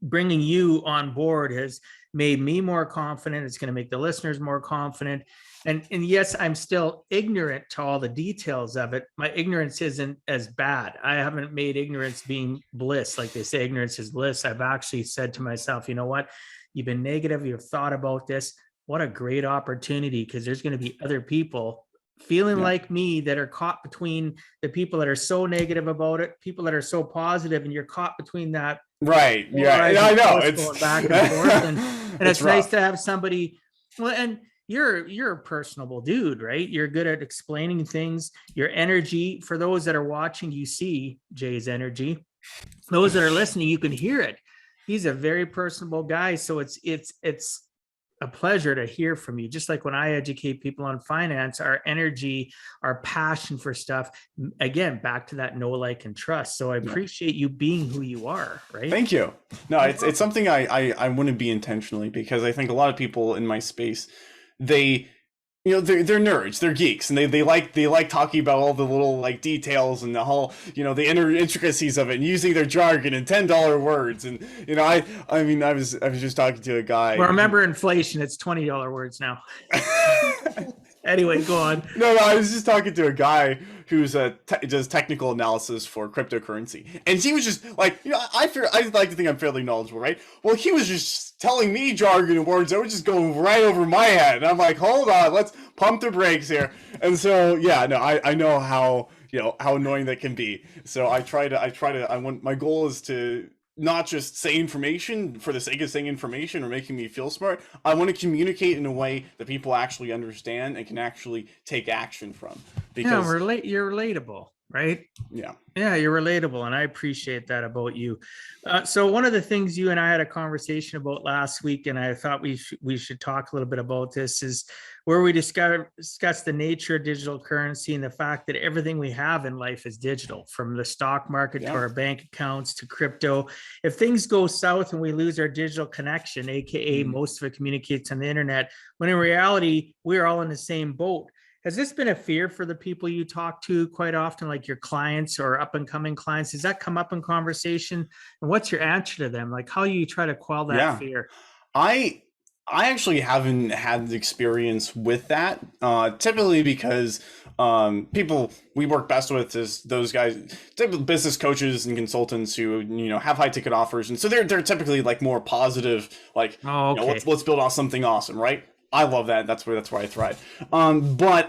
bringing you on board has made me more confident. It's going to make the listeners more confident. And yes, I'm still ignorant to all the details of it. My ignorance isn't as bad. I haven't made ignorance being bliss. Like they say, ignorance is bliss. I've actually said to myself, you know what? You've been negative. You've thought about this. What a great opportunity, because there's going to be other people feeling like me that are caught between the people that are so negative about it, people that are so positive, and you're caught between that. Right. Yeah, I know. It's going back and forth. And it's nice to have somebody. Well, and you're a personable dude, right? You're good at explaining things. Your energy, for those that are watching, you see Jay's energy. Those that are listening, you can hear it. He's a very personable guy. So it's a pleasure to hear from you. Just like when I educate people on finance, our energy, our passion for stuff, again, back to that know, like, and trust. So I appreciate you being who you are, right? Thank you. No, it's something I want to be intentionally, because I think a lot of people in my space, they're nerds, they're geeks, and they like talking about all the little like details and the whole, the intricacies of it, and using their jargon and $10 words. And I was just talking to a guy. Well, remember inflation, it's $20 words now. Anyway, go on. No, I was just talking to a guy who's does technical analysis for cryptocurrency, and he was just like, I like to think I'm fairly knowledgeable, right? Well, he was just telling me jargon and words that were just going right over my head, and I'm like, hold on, let's pump the brakes here. And so, yeah, no, I know how how annoying that can be. So my goal is to not just say information for the sake of saying information or making me feel smart. I want to communicate in a way that people actually understand and can actually take action from. Because you're relatable, right? Yeah, you're relatable, and I appreciate that about you. So one of the things you and I had a conversation about last week, and I thought we should talk a little bit about this, is where we discussed the nature of digital currency and the fact that everything we have in life is digital, from the stock market to our bank accounts to crypto. If things go south and we lose our digital connection, aka most of it communicates on the internet, when in reality we're all in the same boat. Has this been a fear for the people you talk to quite often, like your clients or up and coming clients? Does that come up in conversation? And what's your answer to them? Like, how you try to quell that fear? I actually haven't had the experience with that, typically because people we work best with is those guys, business coaches and consultants who have high ticket offers, and so they're typically like more positive, like let's build on something awesome, right? I love that. That's where I thrive. But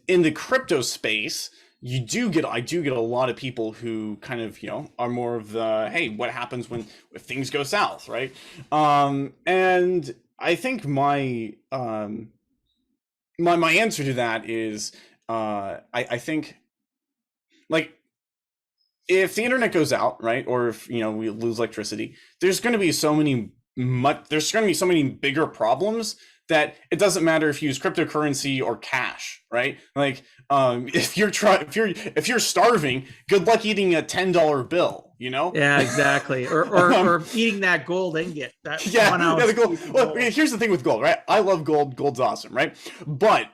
in the crypto space, I do get a lot of people who kind of are more of the, hey, what happens if things go south, right? And I think my my answer to that is I think, like, if the internet goes out, right, or if we lose electricity, there's going to be so many bigger problems that it doesn't matter if you use cryptocurrency or cash, right? Like, if you're starving, good luck eating a $10 bill, Yeah, exactly. Or eating that gold ingot. The gold. Well, here's the thing with gold, right? I love gold. Gold's awesome, right? But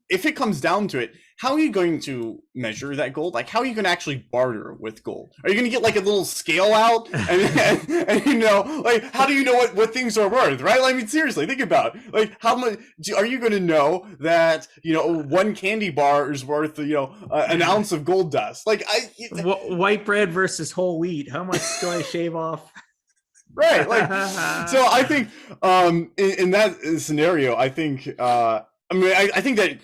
if it comes down to it, how are you going to measure that gold? Like, how are you going to actually barter with gold? Are you going to get like a little scale out and like, how do you know what things are worth, right? I mean, seriously, think about it. Like, how much are you going to know that one candy bar is worth an ounce of gold dust? Like, white bread versus whole wheat. How much do I shave off? Right. Like, so I think in that scenario, I think I think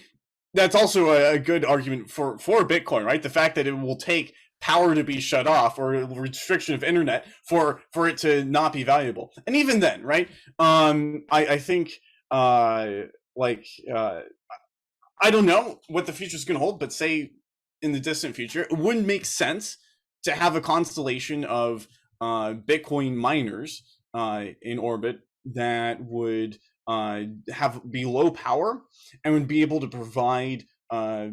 that's also a good argument for Bitcoin, right? The fact that it will take power to be shut off or a restriction of internet for it to not be valuable. And even then, right? I think I don't know what the future is going to hold, but say in the distant future, it wouldn't make sense to have a constellation of Bitcoin miners in orbit that would be low power and would be able to provide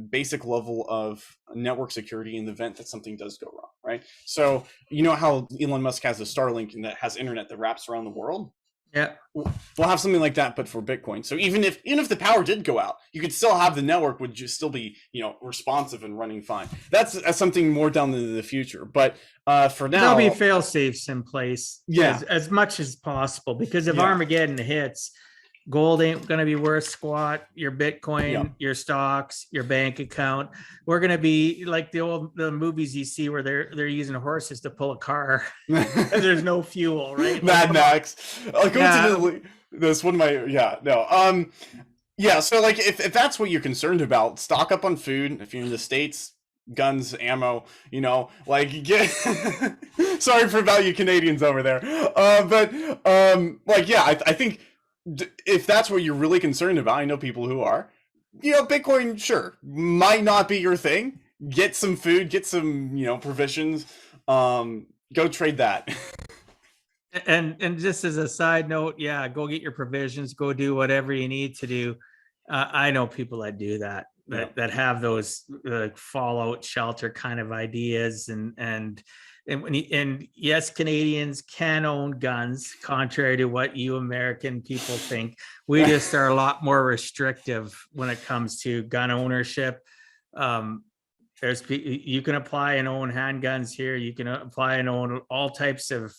basic level of network security in the event that something does go wrong, right? So how Elon Musk has a Starlink and that has internet that wraps around the world? Yeah, we'll have something like that, but for Bitcoin. So even if the power did go out, you could still have the network would just still be responsive and running fine. That's something more down the future. But for now, there'll be fail safes in place, as much as possible, because if Armageddon hits, gold ain't going to be worth squat. Your Bitcoin, your stocks, your bank account, we're going to be like the movies you see where they're using horses to pull a car because there's no fuel, right? Mad Max. Coincidentally, this one of my So like if that's what you're concerned about, stock up on food. If you're in the States, guns, ammo, like get sorry for about you Canadians over there. I think if that's what you're really concerned about, I know people who are, Bitcoin, sure, might not be your thing. Get some food, get some, provisions, go trade that. And just as a side note, go get your provisions, go do whatever you need to do. I know people that do that have those fallout shelter kind of ideas, and yes, Canadians can own guns, contrary to what you American people think. We just are a lot more restrictive when it comes to gun ownership. You can apply and own handguns here. You can apply and own all types of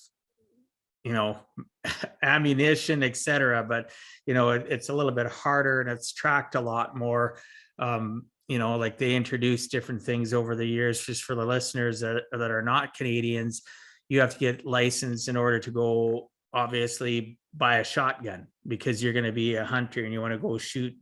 ammunition, etc. But it's a little bit harder, and it's tracked a lot more. Like they introduced different things over the years. Just for the listeners that are not Canadians, you have to get licensed in order to go, obviously, buy a shotgun, because you're going to be a hunter and you want to go shoot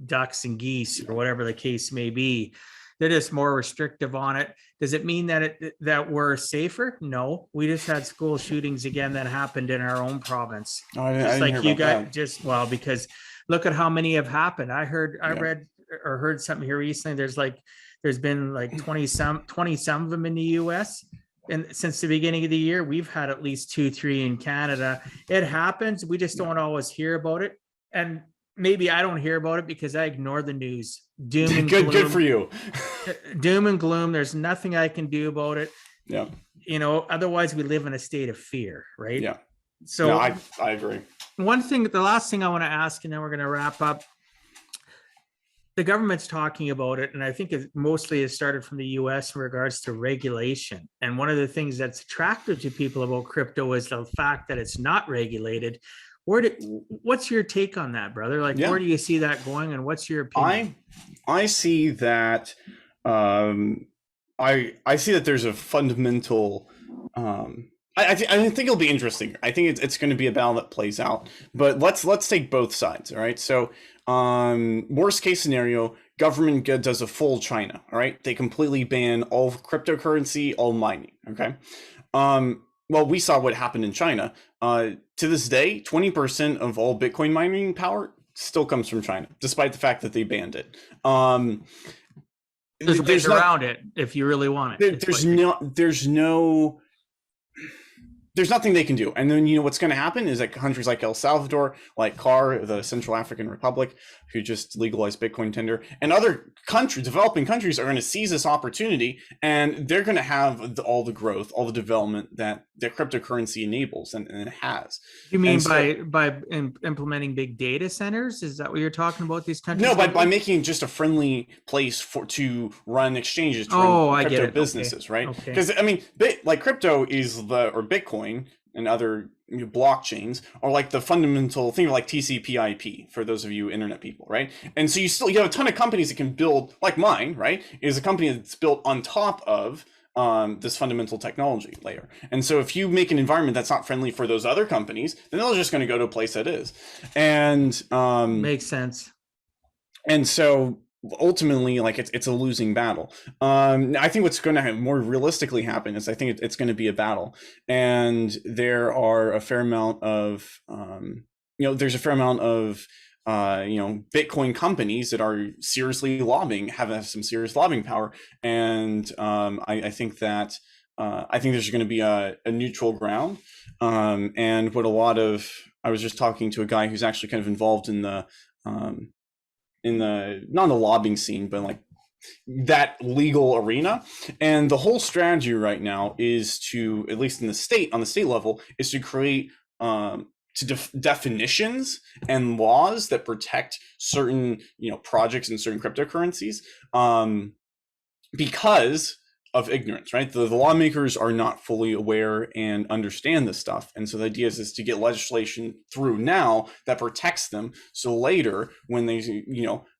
ducks and geese or whatever the case may be. They're just more restrictive on it. Does it mean that we're safer? No, we just had school shootings again that happened in our own province. Oh, I just didn't like hear you about got that. because look at how many have happened. I read or heard something here recently. There's been like 20 some of them in the US. And since the beginning of the year, we've had at least 2-3 in Canada. It happens. We just don't always hear about it. And maybe I don't hear about it because I ignore the news. Doom and gloom. Good for you. Doom and gloom. There's nothing I can do about it. Yeah. Otherwise we live in a state of fear, right? Yeah. So no, I agree. The last thing I want to ask, and then we're going to wrap up. The government's talking about it, and I think it mostly has started from the US in regards to regulation. And one of the things that's attractive to people about crypto is the fact that it's not regulated. What's your take on that, brother? Like, where do you see that going, and what's your opinion? I see that I see that there's a fundamental I think it'll be interesting. I think it's going to be a battle that plays out. But let's take both sides, all right? So worst case scenario, government does a full China, all right? They completely ban all cryptocurrency, all mining, okay? Well, we saw what happened in China. To this day, 20% of all Bitcoin mining power still comes from China, despite the fact that they banned it. There's ways around it if you really want it. There's nothing they can do. And then, what's going to happen is that countries like El Salvador, like CAR, the Central African Republic, who just legalized Bitcoin tender, and other countries, developing countries, are going to seize this opportunity, and they're going to have all the growth, all the development that their cryptocurrency enables and it has. You mean by implementing big data centers? Is that what you're talking about? These countries? No, by making just a friendly place to run exchanges, to run crypto businesses, right? Because like crypto is Bitcoin and other blockchains are like the fundamental thing, like TCP/IP for those of you internet people, right? And so you have a ton of companies that can build, like mine, right? Is a company that's built on top of this fundamental technology layer. And so if you make an environment that's not friendly for those other companies, then they're just going to go to a place that is. And makes sense. And so ultimately, like, it's a losing battle. I think what's going to more realistically happen is I think it's going to be a battle, and there are a fair amount of there's a fair amount of Bitcoin companies that are seriously lobbying, have some serious lobbying power, and I think that there's going to be a neutral ground, and I was just talking to a guy who's actually kind of involved in the not in the lobbying scene, but like that legal arena. And the whole strategy right now is to, at least on the state level, is to create definitions and laws that protect certain projects and certain cryptocurrencies because of ignorance, right? The lawmakers are not fully aware and understand this stuff. And so the idea is to get legislation through now that protects them. So later, when they,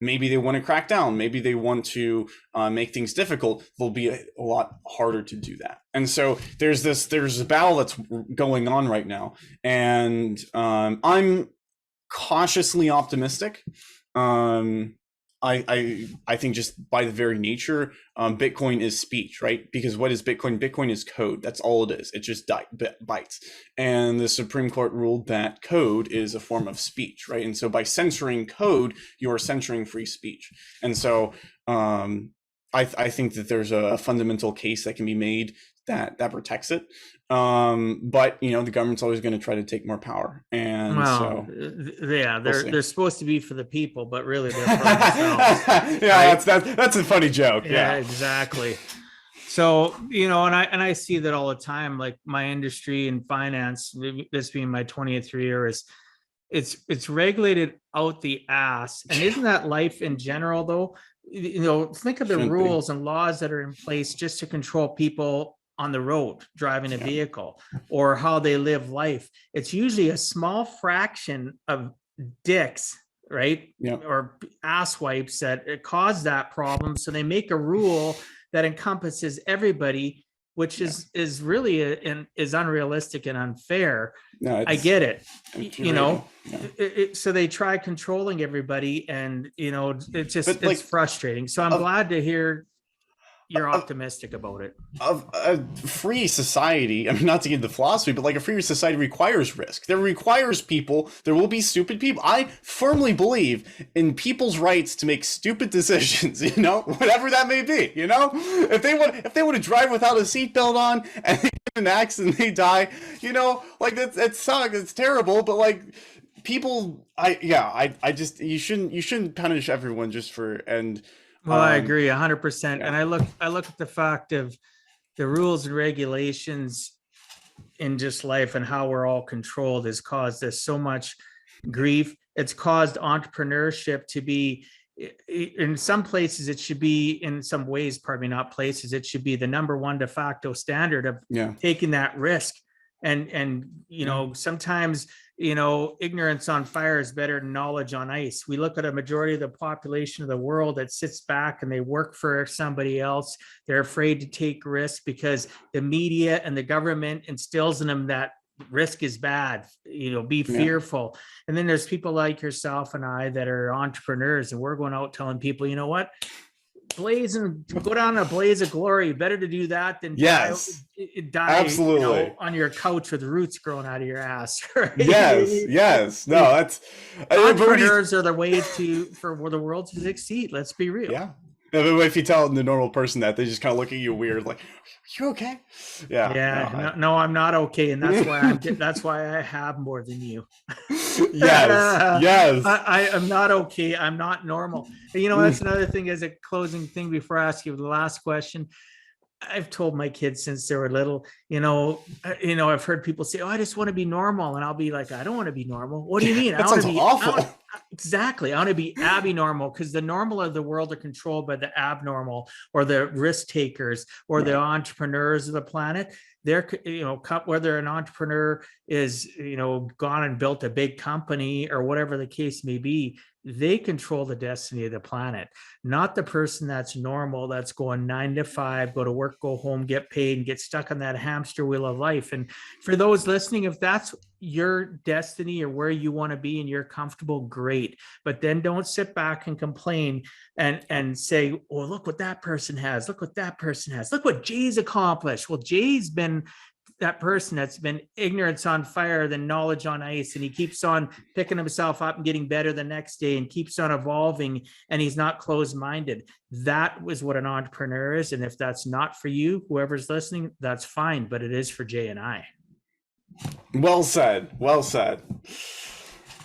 maybe they want to crack down, maybe they want to make things difficult, they'll be a lot harder to do that. And so there's a battle that's going on right now. And I'm cautiously optimistic. I think just by the very nature, Bitcoin is speech, right? Because what is Bitcoin? Bitcoin is code. That's all it is. It's just bytes. And the Supreme Court ruled that code is a form of speech, right? And so by censoring code, you are censoring free speech. And so I think that there's a fundamental case that can be made that protects it. But the government's always going to try to take more power, and they're supposed to be for the people, but really they're for themselves. That's a funny joke. Yeah, exactly. So and I see that all the time. Like my industry in finance, this being my 20th year, is it's regulated out the ass. And isn't that life in general though? Think of the rules and laws that are in place just to control people on the road driving a Yeah. vehicle, or how they live life. It's usually a small fraction of dicks, right? Yeah. Or asswipes that cause that problem. So they make a rule that encompasses everybody, which Yeah. is really and is unrealistic and unfair. No, I it's get it. You infuriating. know, Yeah. so they try controlling everybody, and it's just But like, frustrating. So I'm of glad to hear you're of optimistic about it. of a free society, I mean, not to get into philosophy, but like a free society requires risk. There requires people. There will be stupid people. I firmly believe in people's rights to make stupid decisions. You know, whatever that may be. You know, if they want to drive without a seatbelt on and they get in an accident, and they die. You know, like that sucks. It's terrible. But like people, I just you shouldn't punish everyone just for and. Well, I agree 100%. Yeah. And I look at the fact of the rules and regulations in just life and how we're all controlled has caused us so much grief. It's caused entrepreneurship to be, in some places it should be, in some ways, pardon me, not places, it should be the number one de facto standard of Yeah. taking that risk. And sometimes ignorance on fire is better than knowledge on ice. We look at a majority of the population of the world that sits back and they work for somebody else. They're afraid to take risks because the media and the government instills in them that risk is bad, be fearful. And then there's people like yourself and I that are entrepreneurs, and we're going out telling people, you know what, go down a blaze of glory. Better to do that than die absolutely on your couch with roots growing out of your ass. Right? Yes. No, that's entrepreneurs are the way for the world to succeed. Let's be real. Yeah. If you tell the normal person that, they just kind of look at you weird, like, "You okay?" Yeah. No, I'm not okay, and that's why that's why I have more than you. Yes. I am not okay. I'm not normal. That's another thing as a closing thing before I ask you the last question. I've told my kids since they were little, I've heard people say, "Oh, I just want to be normal," and I'll be like, "I don't want to be normal." What do you mean? That sounds awful. Exactly. I want to be abnormal, because the normal of the world are controlled by the abnormal, or the risk takers, or the entrepreneurs of the planet. They're, whether an entrepreneur is, gone and built a big company or whatever the case may be, they control the destiny of the planet, not the person that's normal, that's going 9 to 5, go to work, go home, get paid, and get stuck on that hamster wheel of life. And for those listening, if that's your destiny or where you want to be and you're comfortable, great. But then don't sit back and complain and say, "Oh, look what that person has. Look what that person has. Look what Jay's accomplished." Well, Jay's been that person that's been ignorance on fire than knowledge on ice, and he keeps on picking himself up and getting better the next day and keeps on evolving, and he's not closed-minded. That was what an entrepreneur is. And if that's not for you, whoever's listening, that's fine, but it is for Jay and I. Well said.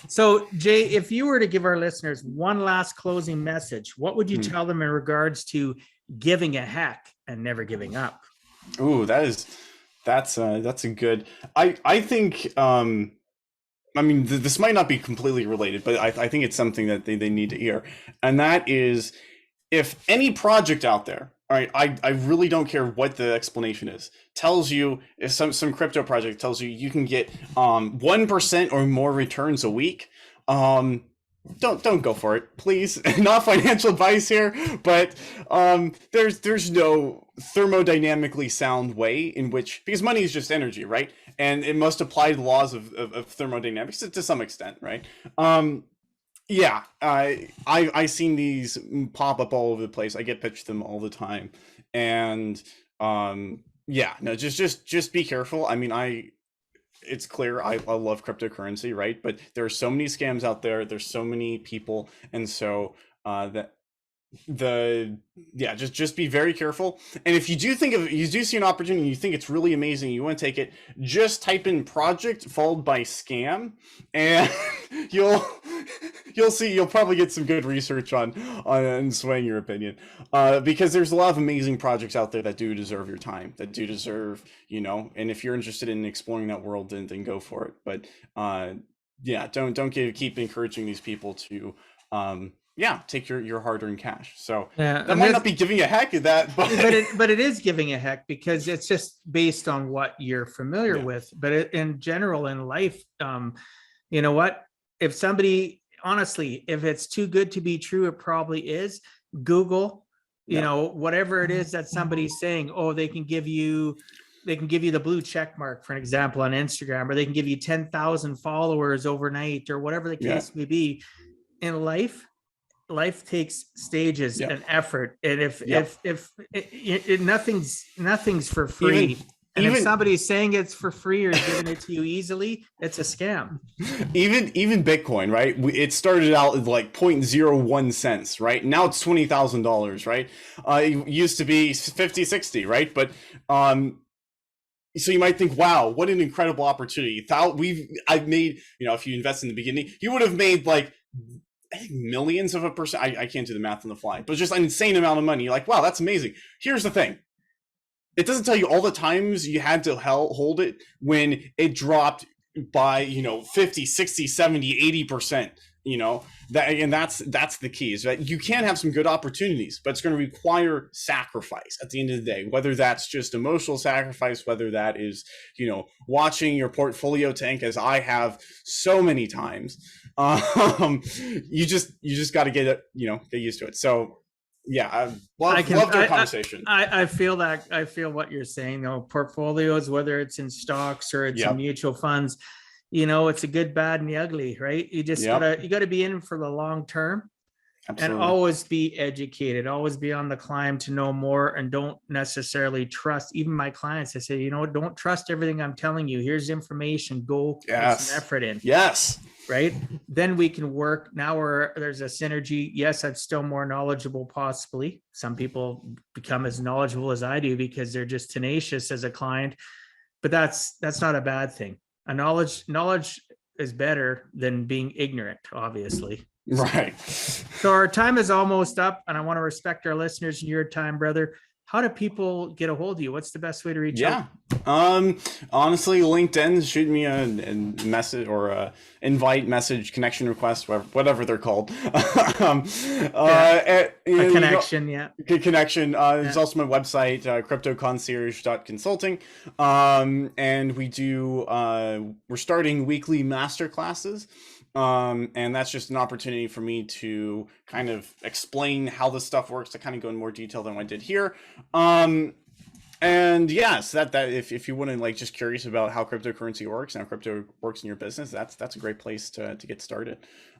So, Jay, if you were to give our listeners one last closing message, what would you tell them in regards to giving a heck and never giving up? Ooh, that's a good. I think. I mean, this might not be completely related, but I think it's something that they need to hear, and that is, if any project out there, all right, I really don't care what the explanation is, tells you, if some crypto project tells you you can get 1% or more returns a week, don't go for it, please. Not financial advice here, but there's no thermodynamically sound way in which, because money is just energy, right? And it must apply the laws of thermodynamics to some extent, right? Yeah, I seen these pop up all over the place. I get pitched them all the time, and no, just be careful. I mean, it's clear I love cryptocurrency, right? But there are so many scams out there. There's so many people, and so just be very careful. And if you do see an opportunity, you think it's really amazing, you want to take it, just type in project followed by scam, and you'll probably get some good research on and swaying your opinion, because there's a lot of amazing projects out there that do deserve your time, that do deserve, and if you're interested in exploring that world, then go for it. But don't keep encouraging these people to take your hard-earned cash. So Yeah, that might not be giving a heck at that, but but it is giving a heck because it's just based on what you're familiar with. But in general in life, you know what? If somebody, honestly, if it's too good to be true, it probably is. Google, you know, whatever it is that somebody's saying. Oh, they can give you the blue check mark, for an example, on Instagram, or they can give you 10,000 followers overnight, or whatever the case may be. In life takes stages and effort, and if nothing's for free. And if somebody's saying it's for free or giving it to you easily, it's a scam. Even Bitcoin, right? It started out at like 0.01 cents, right? Now it's $20,000, right? It used to be 50, 60, right? But so you might think, wow, what an incredible opportunity. I've made, you know, if you invest in the beginning, you would have made like, I think millions of a percent. I can't do the math on the fly, but just an insane amount of money. You're like, wow, that's amazing. Here's the thing. It doesn't tell you all the times you had to hold it when it dropped by, you know, 50, 60, 70, 80%, you know, that's the key, is that you can have some good opportunities, but it's going to require sacrifice at the end of the day, whether that's just emotional sacrifice, whether that is, you know, watching your portfolio tank, as I have so many times. You just got to get used to it. So yeah, loved our conversation. I feel what you're saying. You know, portfolios, whether it's in stocks or it's in mutual funds, you know, it's a good, bad, and the ugly, right? You just gotta be in for the long term. Absolutely. And always be educated, always be on the climb to know more, and don't necessarily trust. Even my clients, I say, you know, don't trust everything I'm telling you. Here's information. Go put some effort in. Yes. Right. Then we can work. Now there's a synergy. Yes, I'm still more knowledgeable, possibly. Some people become as knowledgeable as I do because they're just tenacious as a client. But that's not a bad thing. Knowledge is better than being ignorant, obviously. Right. So our time is almost up, and I want to respect our listeners and your time, brother. How do people get a hold of you? What's the best way to reach out? Honestly, LinkedIn, shoot me a message or a invite, message, connection request, whatever they're called. Connection. There's also my website, cryptoconcierge.consulting. And we're starting weekly master classes. And that's just an opportunity for me to kind of explain how this stuff works, to kind of go in more detail than I did here. And yes, that if you want to, like, just curious about how cryptocurrency works and how crypto works in your business, that's a great place to get started.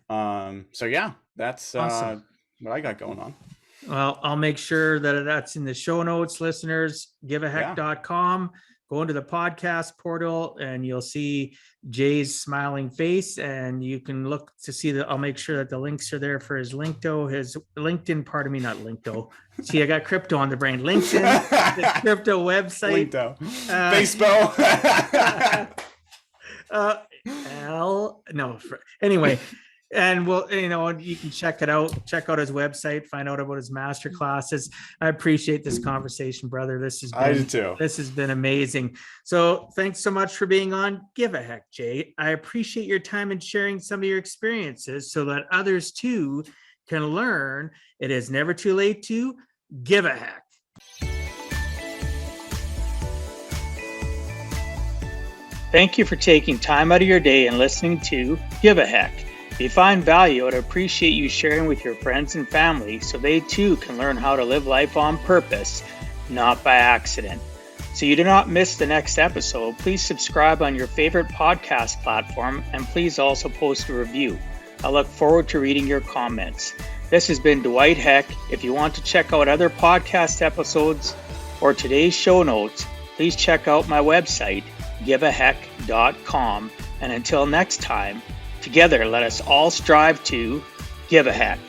So yeah, that's awesome. What I got going on. Well, I'll make sure that's in the show notes, listeners. Giveaheck.com. Go into the podcast portal and you'll see Jay's smiling face, and you can look to see I'll make sure that the links are there for his LinkedIn, pardon me, not LinkedIn. See, I got crypto on the brain. LinkedIn, his crypto website. Anyway. And you can check it out. Check out his website. Find out about his master classes. I appreciate this conversation, brother. I do too. This has been amazing. So thanks so much for being on Give a Heck, Jay. I appreciate your time and sharing some of your experiences so that others too can learn. It is never too late to give a heck. Thank you for taking time out of your day and listening to Give a Heck. If you find value, I'd appreciate you sharing with your friends and family so they too can learn how to live life on purpose, not by accident. So you do not miss the next episode, please subscribe on your favorite podcast platform, and please also post a review. I look forward to reading your comments. This has been Dwight Heck. If you want to check out other podcast episodes or today's show notes, please check out my website, giveaheck.com. And until next time, together, let us all strive to give a heck.